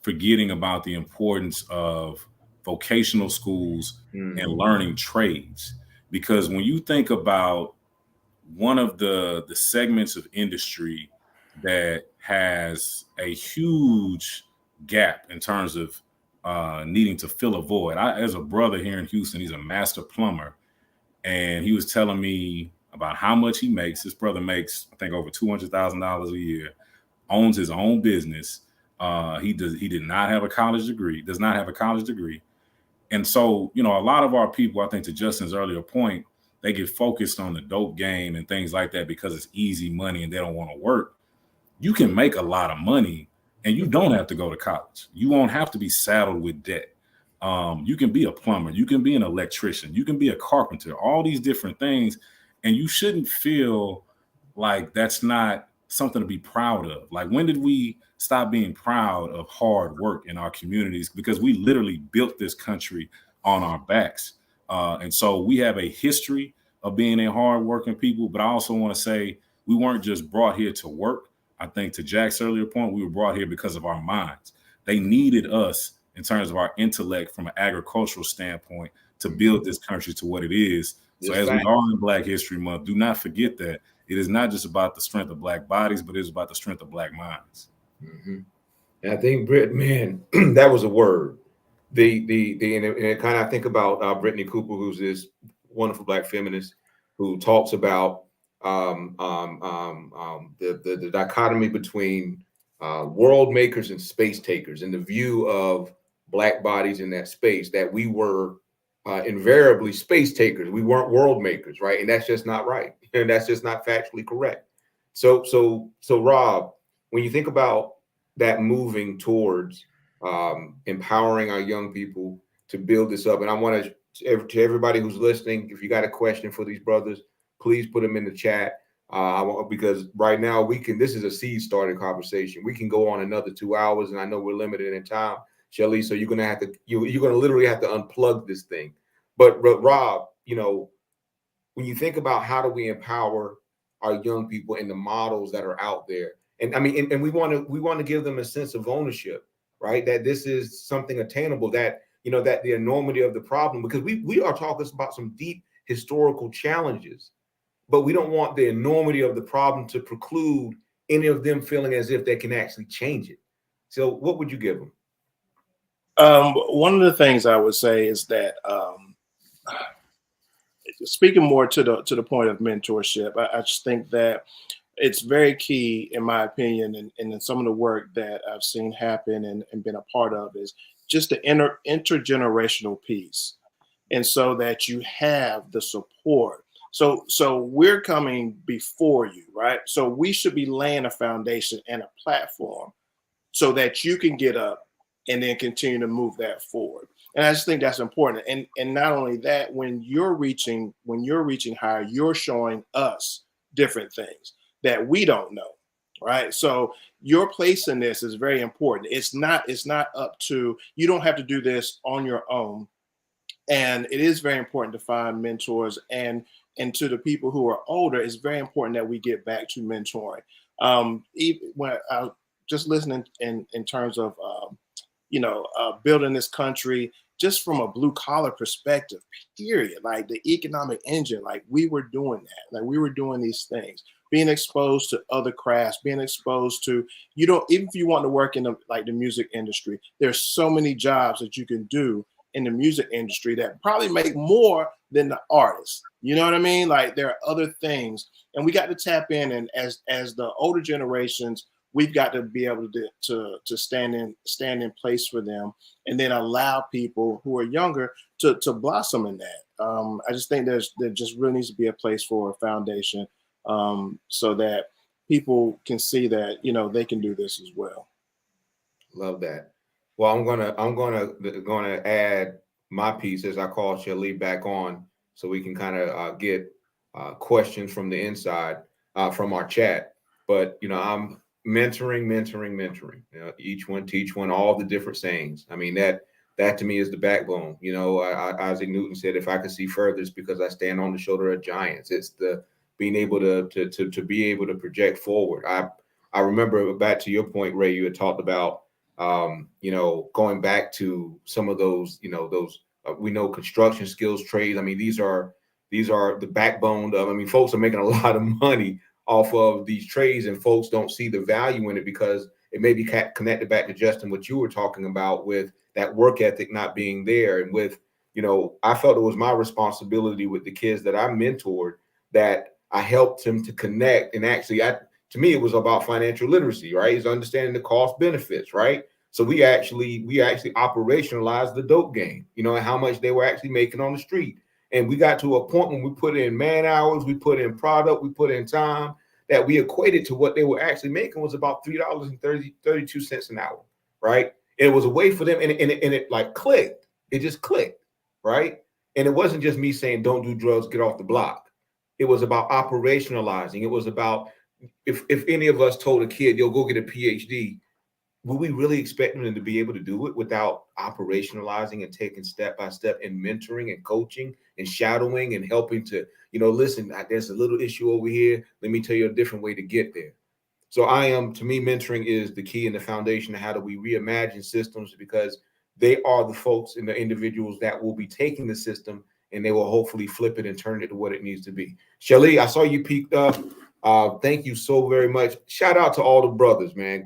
forgetting about the importance of vocational schools and learning trades. Because when you think about one of the segments of industry that has a huge gap in terms of needing to fill a void. As a brother here in Houston, he's a master plumber, and he was telling me about how much he makes. This brother makes, I think, over $200,000 a year, owns his own business. He does not have a college degree. And so, a lot of our people, I think, to Justin's earlier point, they get focused on the dope game and things like that because it's easy money and they don't want to work. You can make a lot of money and you don't have to go to college. You won't have to be saddled with debt. You can be a plumber, you can be an electrician, you can be a carpenter, all these different things. And you shouldn't feel like that's not something to be proud of. Like, when did we stop being proud of hard work in our communities? Because we literally built this country on our backs. And so we have a history of being a hardworking people. But I also want to say we weren't just brought here to work. I think to Jack's earlier point, we were brought here because of our minds. They needed us in terms of our intellect from an agricultural standpoint to build this country to what it is. So as we are in Black History Month, do not forget that it is not just about the strength of Black bodies, but it is about the strength of Black minds. Mm-hmm. And I think, Britt, man, that was a word. And it kind of think about Brittany Cooper, who's this wonderful Black feminist who talks about the dichotomy between world makers and space takers, and the view of Black bodies in that space, that we were invariably space takers. We weren't world makers, right? And that's just not right. And that's just not factually correct. So Rob, when you think about that moving towards empowering our young people to build this up, and I want to everybody who's listening, if you got a question for these brothers, please put them in the chat. Because right now this is a seed starting conversation. We can go on another 2 hours, and I know we're limited in time, Shelly. So you're gonna literally have to unplug this thing. But Rob, when you think about how do we empower our young people and the models that are out there, and I mean, and we want to give them a sense of ownership, right? That this is something attainable, that that the enormity of the problem, because we are talking about some deep historical challenges. But we don't want the enormity of the problem to preclude any of them feeling as if they can actually change it. So what would you give them? One of the things I would say is that speaking more to the point of mentorship, I just think that it's very key, in my opinion, and in some of the work that I've seen happen and been a part of, is just the intergenerational piece. And so that you have the support. So we're coming before you, right? So we should be laying a foundation and a platform so that you can get up and then continue to move that forward. And I just think that's important. And not only that, when you're reaching higher, you're showing us different things that we don't know, right? So your place in this is very important. It's not up to, you don't have to do this on your own. And it is very important to find mentors, and to the people who are older, it's very important that we get back to mentoring. Even when I just listening in terms of building this country, just from a blue collar perspective, period, like the economic engine, like we were doing that, like we were doing these things, being exposed to other crafts, being exposed to, even if you want to work in the music industry, there's so many jobs that you can do in the music industry that probably make more than the artists. You know what I mean? Like, there are other things, and we got to tap in. And as the older generations, we've got to be able to stand in place for them, and then allow people who are younger to blossom in that. I just think there just really needs to be a place for a foundation, so that people can see that they can do this as well. Love that. Well, I'm gonna add my piece, as I call Shelly back on, so we can kind of get questions from the inside from our chat. But I'm mentoring. Each one teach one, all the different sayings. I mean, that to me is the backbone. Isaac Newton said, "If I can see further, it's because I stand on the shoulder of giants." It's the being able to be able to project forward. I remember, back to your point, Ray, you had talked about going back to some of those, we know construction skills, trades. I mean, these are the backbone of, folks are making a lot of money off of these trades, and folks don't see the value in it because it may be connected back to Justin, what you were talking about with that work ethic not being there. And with, I felt it was my responsibility with the kids that I mentored, that I helped them to connect. And actually, to me, it was about financial literacy, right? It's understanding the cost benefits, right? So we actually operationalized the dope game, and how much they were actually making on the street. And we got to a point when we put in man hours, we put in product, we put in time, that we equated to what they were actually making was about $3.32 an hour, right? And it was a way for them, and it like clicked. It just clicked, right? And it wasn't just me saying, don't do drugs, get off the block. It was about operationalizing. It was about, if any of us told a kid, yo, go get a PhD, would we really expect them to be able to do it without operationalizing and taking step by step and mentoring and coaching and shadowing and helping to, listen, there's a little issue over here. Let me tell you a different way to get there. So to me, mentoring is the key and the foundation of how do we reimagine systems, because they are the folks and the individuals that will be taking the system and they will hopefully flip it and turn it to what it needs to be. Shelly, I saw you peeked up. Thank you so very much. Shout out to all the brothers, man.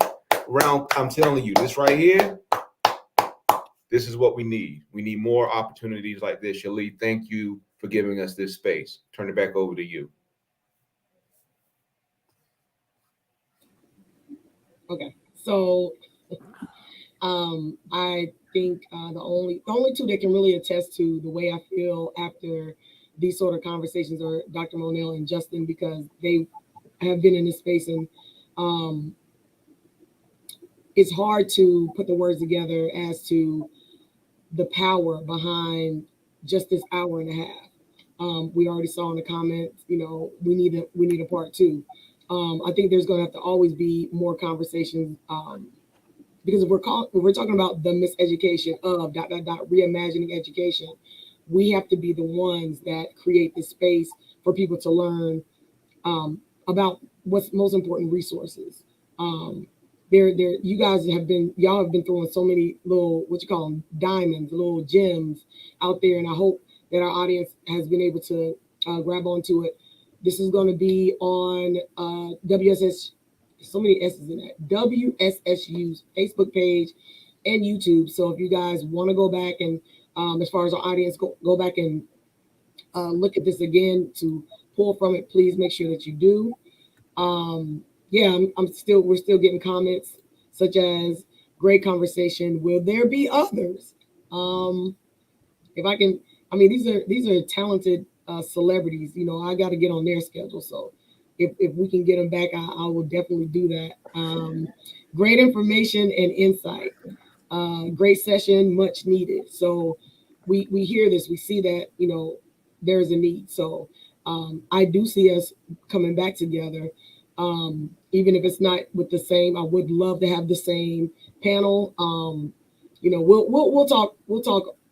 I'm telling you, this right here, this is what we need. We need more opportunities like this. Shelly, thank you for giving us this space. Turn it back over to you. Okay, so I think the only two that can really attest to the way I feel after these sort of conversations are Dr. Monell and Justin, because they have been in this space, and it's hard to put the words together as to the power behind just this hour and a half. We already saw in the comments, we need a part two. I think there's going to have to always be more conversations, because if we're talking about the miseducation of ... reimagining education, we have to be the ones that create the space for people to learn about what's most important resources. You guys have been throwing so many little, what you call them, diamonds, little gems out there, and I hope that our audience has been able to grab onto it. This is going to be on WSS, so many S's in that, WSSU's Facebook page and YouTube. So if you guys want to go back and, as far as our audience, go back and look at this again to pull from it, please make sure that you do. We're still getting comments such as, great conversation. Will there be others? These are talented celebrities. I got to get on their schedule. So if we can get them back, I will definitely do that. Great information and insight. Great session, much needed. So we hear this, we see that, there's a need. So I do see us coming back together. Even if it's not with the same, I would love to have the same panel. We'll talk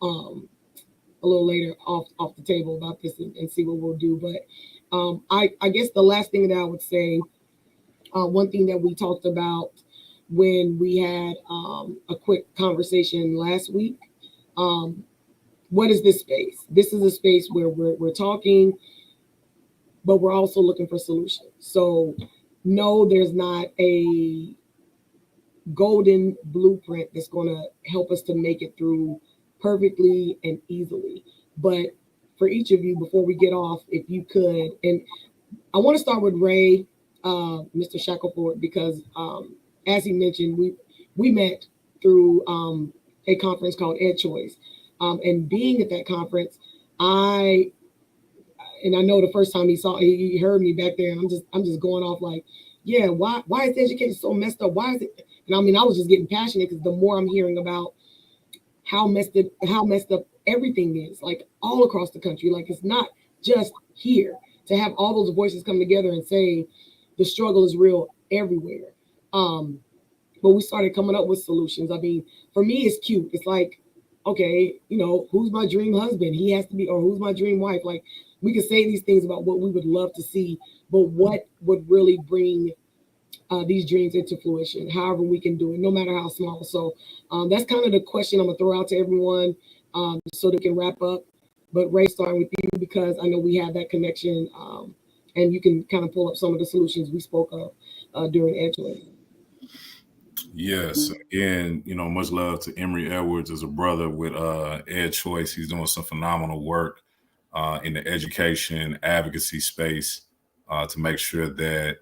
a little later off the table about this and see what we'll do. But I guess the last thing that I would say, one thing that we talked about when we had a quick conversation last week, what is this space? This is a space where we're talking, but we're also looking for solutions. So no, there's not a golden blueprint that's going to help us to make it through perfectly and easily. But for each of you, before we get off, if you could, and I want to start with Ray, Mr. Shackelford, because as he mentioned, we met through a conference called Ed Choice. And being at that conference, I know the first time he heard me back there, and I'm just going off like, yeah, why is education so messed up? Why is it? And I was just getting passionate because the more I'm hearing about how messed up everything is, like all across the country, like it's not just here, to have all those voices come together and say the struggle is real everywhere. But we started coming up with solutions. For me, it's cute. It's like, okay, who's my dream husband? He has to be, or who's my dream wife? Like, we can say these things about what we would love to see, but what would really bring these dreams into fruition, however we can do it, no matter how small. So that's kind of the question I'm gonna throw out to everyone so they can wrap up. But Ray, starting with you, because I know we have that connection, and you can kind of pull up some of the solutions we spoke of during Edgewood. Yes, again, much love to Emory Edwards as a brother with Ed Choice. He's doing some phenomenal work in the education advocacy space to make sure that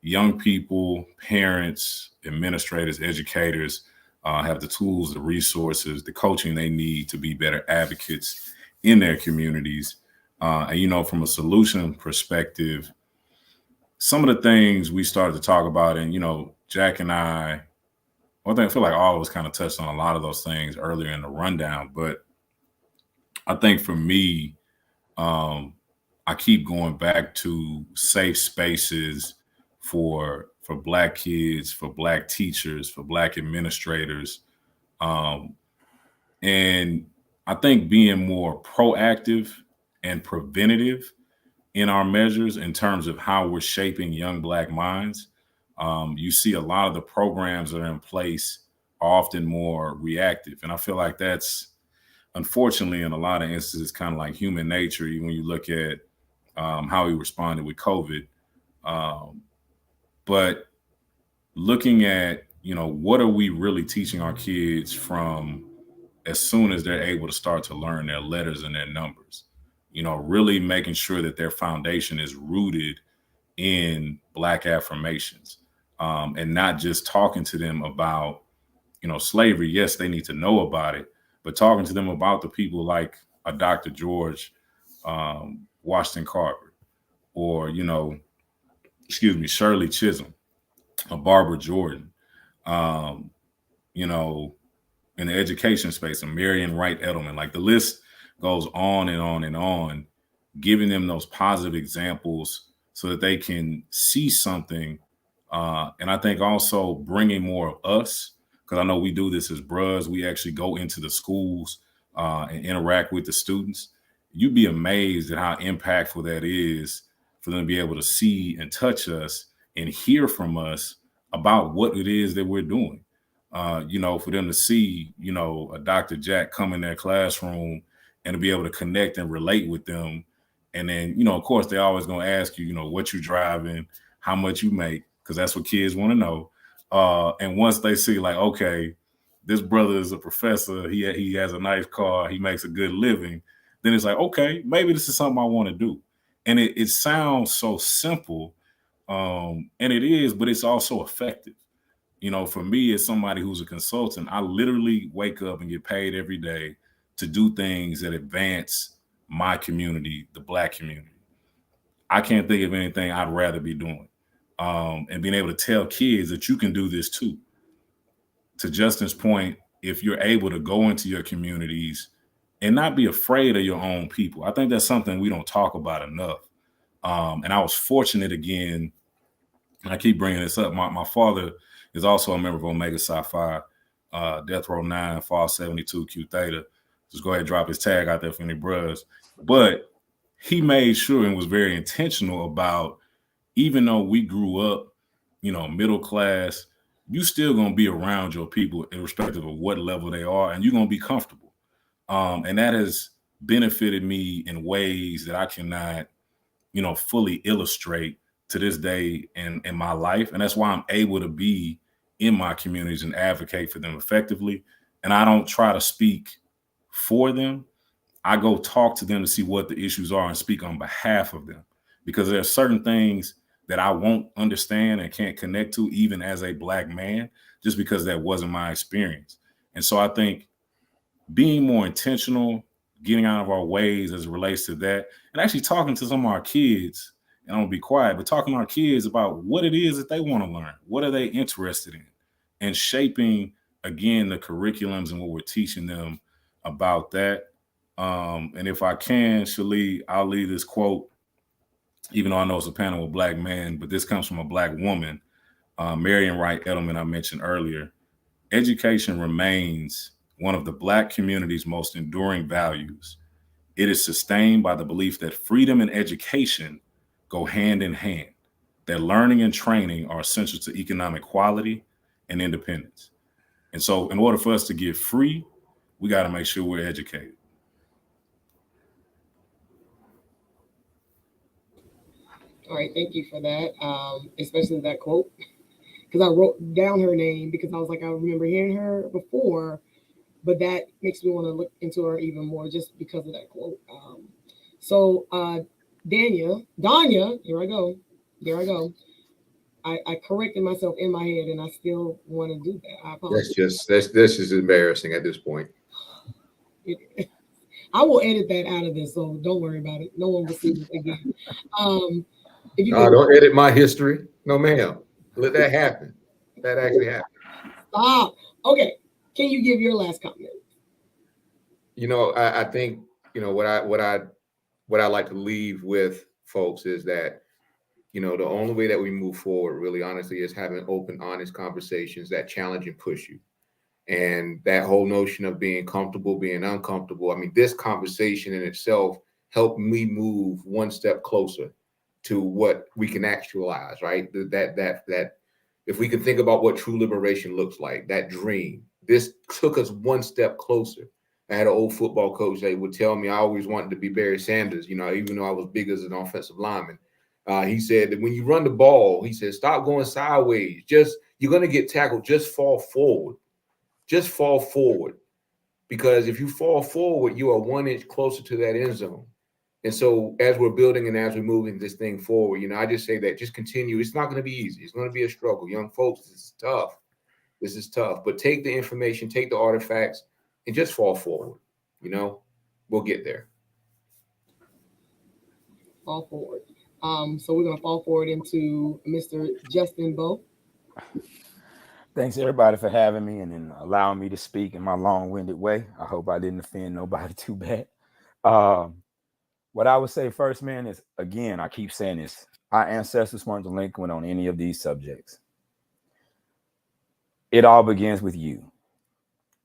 young people, parents, administrators, educators have the tools, the resources, the coaching they need to be better advocates in their communities. And, you know, from a solution perspective, some of the things we started to talk about, and, you know, Jack and I feel like all of us kind of touched on a lot of those things earlier in the rundown. But I think for me, I keep going back to safe spaces for Black kids, for Black teachers, for Black administrators. And I think being more proactive and preventative in our measures in terms of how we're shaping young Black minds. You see a lot of the programs that are in place are often more reactive. And I feel like that's, unfortunately, in a lot of instances, kind of like human nature when you look at how we responded with COVID. But looking at, you know, what are we really teaching our kids from as soon as they're able to start to learn their letters and their numbers, you know, really making sure that their foundation is rooted in Black affirmations, and not just talking to them about, you know, slavery. Yes, they need to know about it, but talking to them about the people like a Dr. George Washington Carver, or, you know, Shirley Chisholm, a Barbara Jordan, you know, in the education space, a Marion Wright Edelman. Like, the list goes on and on and on, giving them those positive examples so that they can see something. And I think also bringing more of us, because I know we do this as bros. We actually go into the schools and interact with the students. You'd be amazed at how impactful that is for them to be able to see and touch us and hear from us about what it is that we're doing. You know, for them to see, you know, a Dr. Jack come in their classroom and to be able to connect and relate with them. And then, you know, of course, they're always going to ask you, you know, what you driving, how much you make, because that's what kids want to know. And once they see, like, okay, this brother is a professor, he has a nice car, he makes a good living, then it's like, okay, maybe this is something I want to do. And it sounds so simple, and it is, but it's also effective. You know, for me, as somebody who's a consultant, I literally wake up and get paid every day to do things that advance my community, the Black community. I can't think of anything I'd rather be doing. And being able to tell kids that you can do this too. To Justin's point, if you're able to go into your communities and not be afraid of your own people, I think that's something we don't talk about enough. And I was fortunate again, and I keep bringing this up. My father is also a member of Omega Psi Phi, Death Row 9, Fall 72, Q Theta. Just go ahead and drop his tag out there for any bros. But he made sure and was very intentional about, even though we grew up, you know, middle class, you still gonna be around your people irrespective of what level they are, and you're gonna be comfortable. And that has benefited me in ways that I cannot, you know, fully illustrate to this day in my life. And that's why I'm able to be in my communities and advocate for them effectively. And I don't try to speak for them. I go talk to them to see what the issues are and speak on behalf of them, because there are certain things that I won't understand and can't connect to, even as a Black man, just because that wasn't my experience. And so I think being more intentional, getting out of our ways as it relates to that, and actually talking to some of our kids, and I'm gonna be quiet, but talking to our kids about what it is that they want to learn, what are they interested in, and shaping, again, the curriculums and what we're teaching them about that. And if I can, Shalee, I'll leave this quote, even though I know it's a panel with Black men, but this comes from a Black woman, Marion Wright Edelman, I mentioned earlier. Education remains one of the Black community's most enduring values. It is sustained by the belief that freedom and education go hand in hand, that learning and training are essential to economic quality and independence. And so in order for us to get free, we got to make sure we're educated. All right, thank you for that, especially that quote, because I wrote down her name because I was like, I remember hearing her before, but that makes me want to look into her even more just because of that quote. So Danya, here I go. I corrected myself in my head, and I still want to do that. I apologize. This is embarrassing at this point. I will edit that out of this, so don't worry about it. No one will see it again. If you Don't edit my history. No, ma'am. Let that happen. That actually happened. stop. Okay. Can you give your last comment? I think, what I like to leave with folks is that, the only way that we move forward really honestly is having open, honest conversations that challenge and push you. And that whole notion of being comfortable, being uncomfortable. I mean, this conversation in itself helped me move one step closer to what we can actualize, right? That if we can think about what true liberation looks like, that dream, this took us one step closer. I had an old football coach that would tell me I always wanted to be Barry Sanders, even though I was big as an offensive lineman. He said that when you run the ball, he said, stop going sideways. You're going to get tackled. Just fall forward. Just fall forward. Because if you fall forward, you are 1 inch closer to that end zone. And so as we're building and as we're moving this thing forward, I just say that just continue. It's not going to be easy. It's going to be a struggle. Young folks, this is tough. This is tough. But take the information, take the artifacts, and just fall forward. We'll get there. Fall forward. So we're going to fall forward into Mr. Justin Bowe. Thanks everybody for having me and then allowing me to speak in my long-winded way. I hope I didn't offend nobody too bad. What I would say first, man, is, again, I keep saying this. Our ancestors weren't delinquent on any of these subjects. It all begins with you.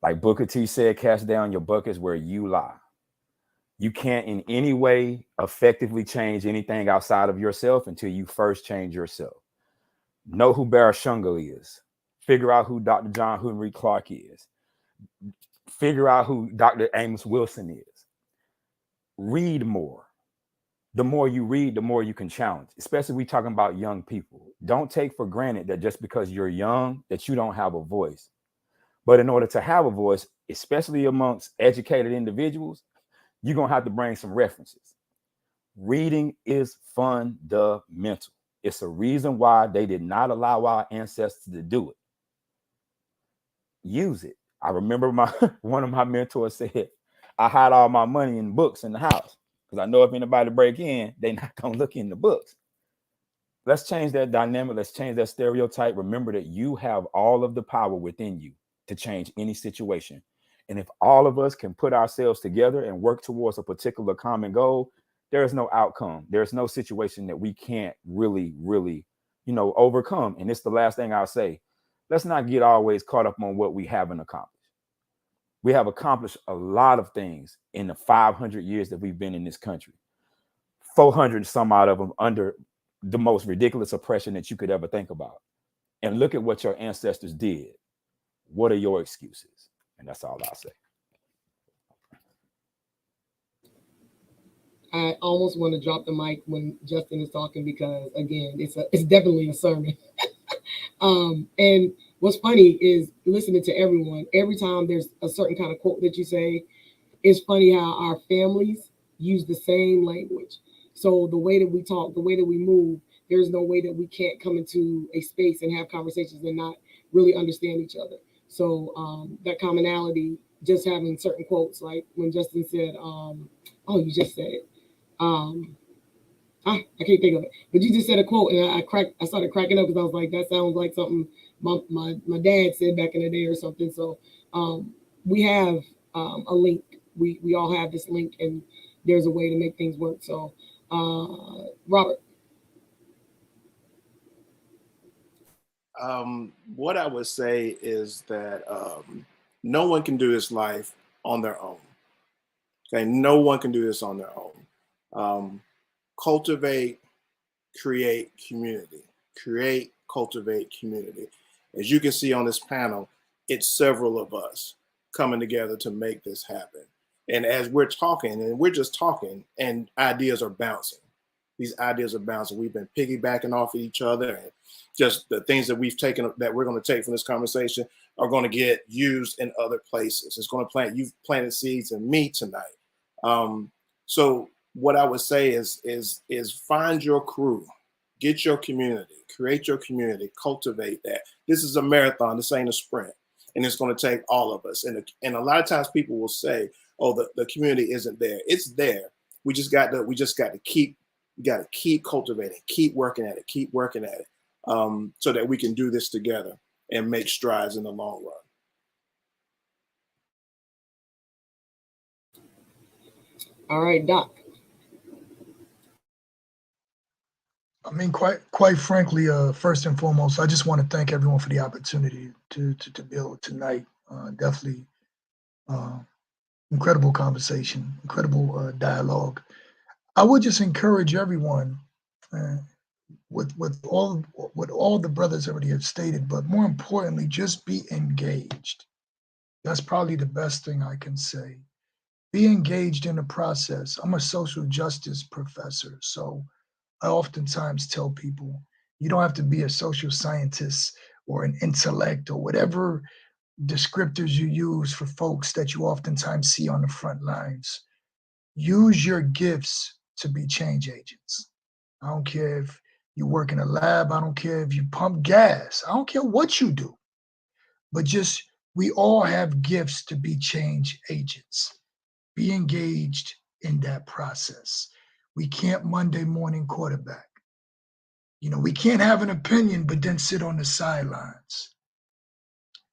Like Booker T said, cast down your buckets where you lie. You can't in any way effectively change anything outside of yourself until you first change yourself. Know who Barashunga is. Figure out who Dr. John Henry Clark is. Figure out who Dr. Amos Wilson is. Read more. The more you read, the more you can challenge, especially we talking about young people. Don't take for granted that just because you're young, that you don't have a voice. But in order to have a voice, especially amongst educated individuals, you're going to have to bring some references. Reading is fundamental. It's a reason why they did not allow our ancestors to do it. Use it. I remember one of my mentors said, I hide all my money in books in the house because I know if anybody break in, they're not going to look in the books. Let's change that dynamic. Let's change that stereotype. Remember that you have all of the power within you to change any situation. And if all of us can put ourselves together and work towards a particular common goal, there is no outcome. There's no situation that we can't really, overcome. And it's the last thing I'll say. Let's not get always caught up on what we haven't accomplished. We have accomplished a lot of things in the 500 years that we've been in this country. 400 some odd of them under the most ridiculous oppression that you could ever think about. And look at what your ancestors did. What are your excuses? And that's all I'll say. I almost want to drop the mic when Justin is talking because, again, it's definitely a sermon. And what's funny is listening to everyone. Every time there's a certain kind of quote that you say, it's funny how our families use the same language. So the way that we talk, the way that we move, there's no way that we can't come into a space and have conversations and not really understand each other. So that commonality, just having certain quotes, like when Justin said, you just said it. I can't think of it, but you just said a quote and I started cracking up because I was like, that sounds like something my dad said back in the day or something. So we have a link. We all have this link and there's a way to make things work. So Robert. What I would say is that no one can do this life on their own. Okay, no one can do this on their own. Cultivate, create community. Create, cultivate community. As you can see on this panel, it's several of us coming together to make this happen. And as we're talking, and we're just talking, and ideas are bouncing. These ideas are bouncing. We've been piggybacking off of each other, and just the things that we've taken, that we're going to take from this conversation, are going to get used in other places. It's going to you've planted seeds in me tonight. So what I would say is find your crew, get your community, create your community, cultivate that. This is a marathon. This ain't a sprint, and it's going to take all of us. And a lot of times people will say, oh, the community isn't there. It's there. We just got to keep cultivating, keep working at it, so that we can do this together and make strides in the long run. All right, Doc. I mean, quite frankly, first and foremost, I just want to thank everyone for the opportunity to build tonight. Definitely incredible conversation, incredible dialogue. I would just encourage everyone with all the brothers already have stated, but more importantly, just be engaged. That's probably the best thing I can say. Be engaged in the process. I'm a social justice professor, so I oftentimes tell people you don't have to be a social scientist or an intellect or whatever descriptors you use for folks that you oftentimes see on the front lines. Use your gifts to be change agents. I don't care if you work in a lab, I don't care if you pump gas, I don't care what you do, but just we all have gifts to be change agents. Be engaged in that process. We can't Monday morning quarterback. We can't have an opinion, but then sit on the sidelines.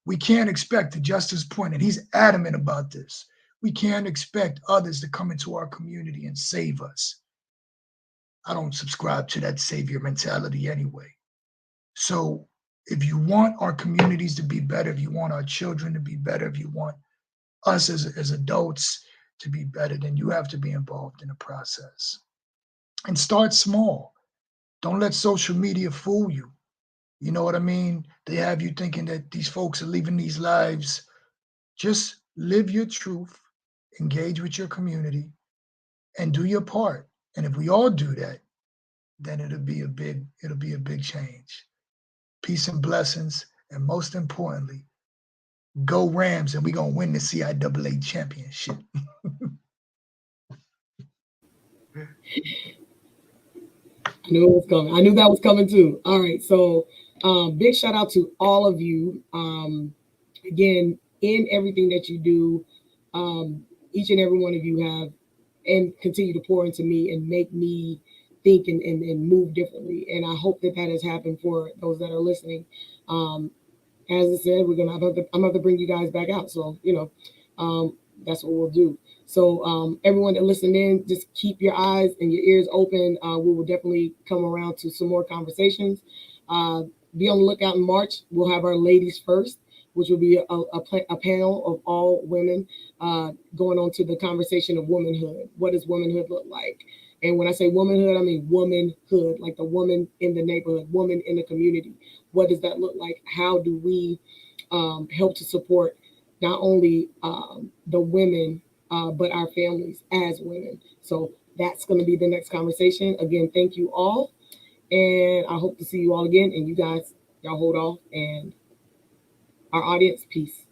We can't expect, to Justice's point, and he's adamant about this, we can't expect others to come into our community and save us. I don't subscribe to that savior mentality anyway. So if you want our communities to be better, if you want our children to be better, if you want us as adults to be better, then you have to be involved in the process. And start small. Don't let social media fool you. You know what I mean? They have you thinking that these folks are living these lives. Just live your truth, engage with your community, and do your part. And if we all do that, then it'll be a big change. Peace and blessings, and most importantly, go Rams, and we're gonna win the CIAA championship. I knew it was coming. I knew that was coming too. All right. So big shout out to all of you. Again, in everything that you do, each and every one of you have and continue to pour into me and make me think and move differently. And I hope that has happened for those that are listening. As I said, I'm going to bring you guys back out. So, that's what we'll do. So everyone that listened in, just keep your eyes and your ears open. We will definitely come around to some more conversations. Be on the lookout in March. We'll have our ladies first, which will be a panel of all women going on to the conversation of womanhood. What does womanhood look like? And when I say womanhood, I mean womanhood, like the woman in the neighborhood, woman in the community. What does that look like? How do we help to support not only the women, but our families as women? So that's going to be the next conversation. Again, thank you all. And I hope to see you all again. And you guys, y'all hold off. And our audience, peace.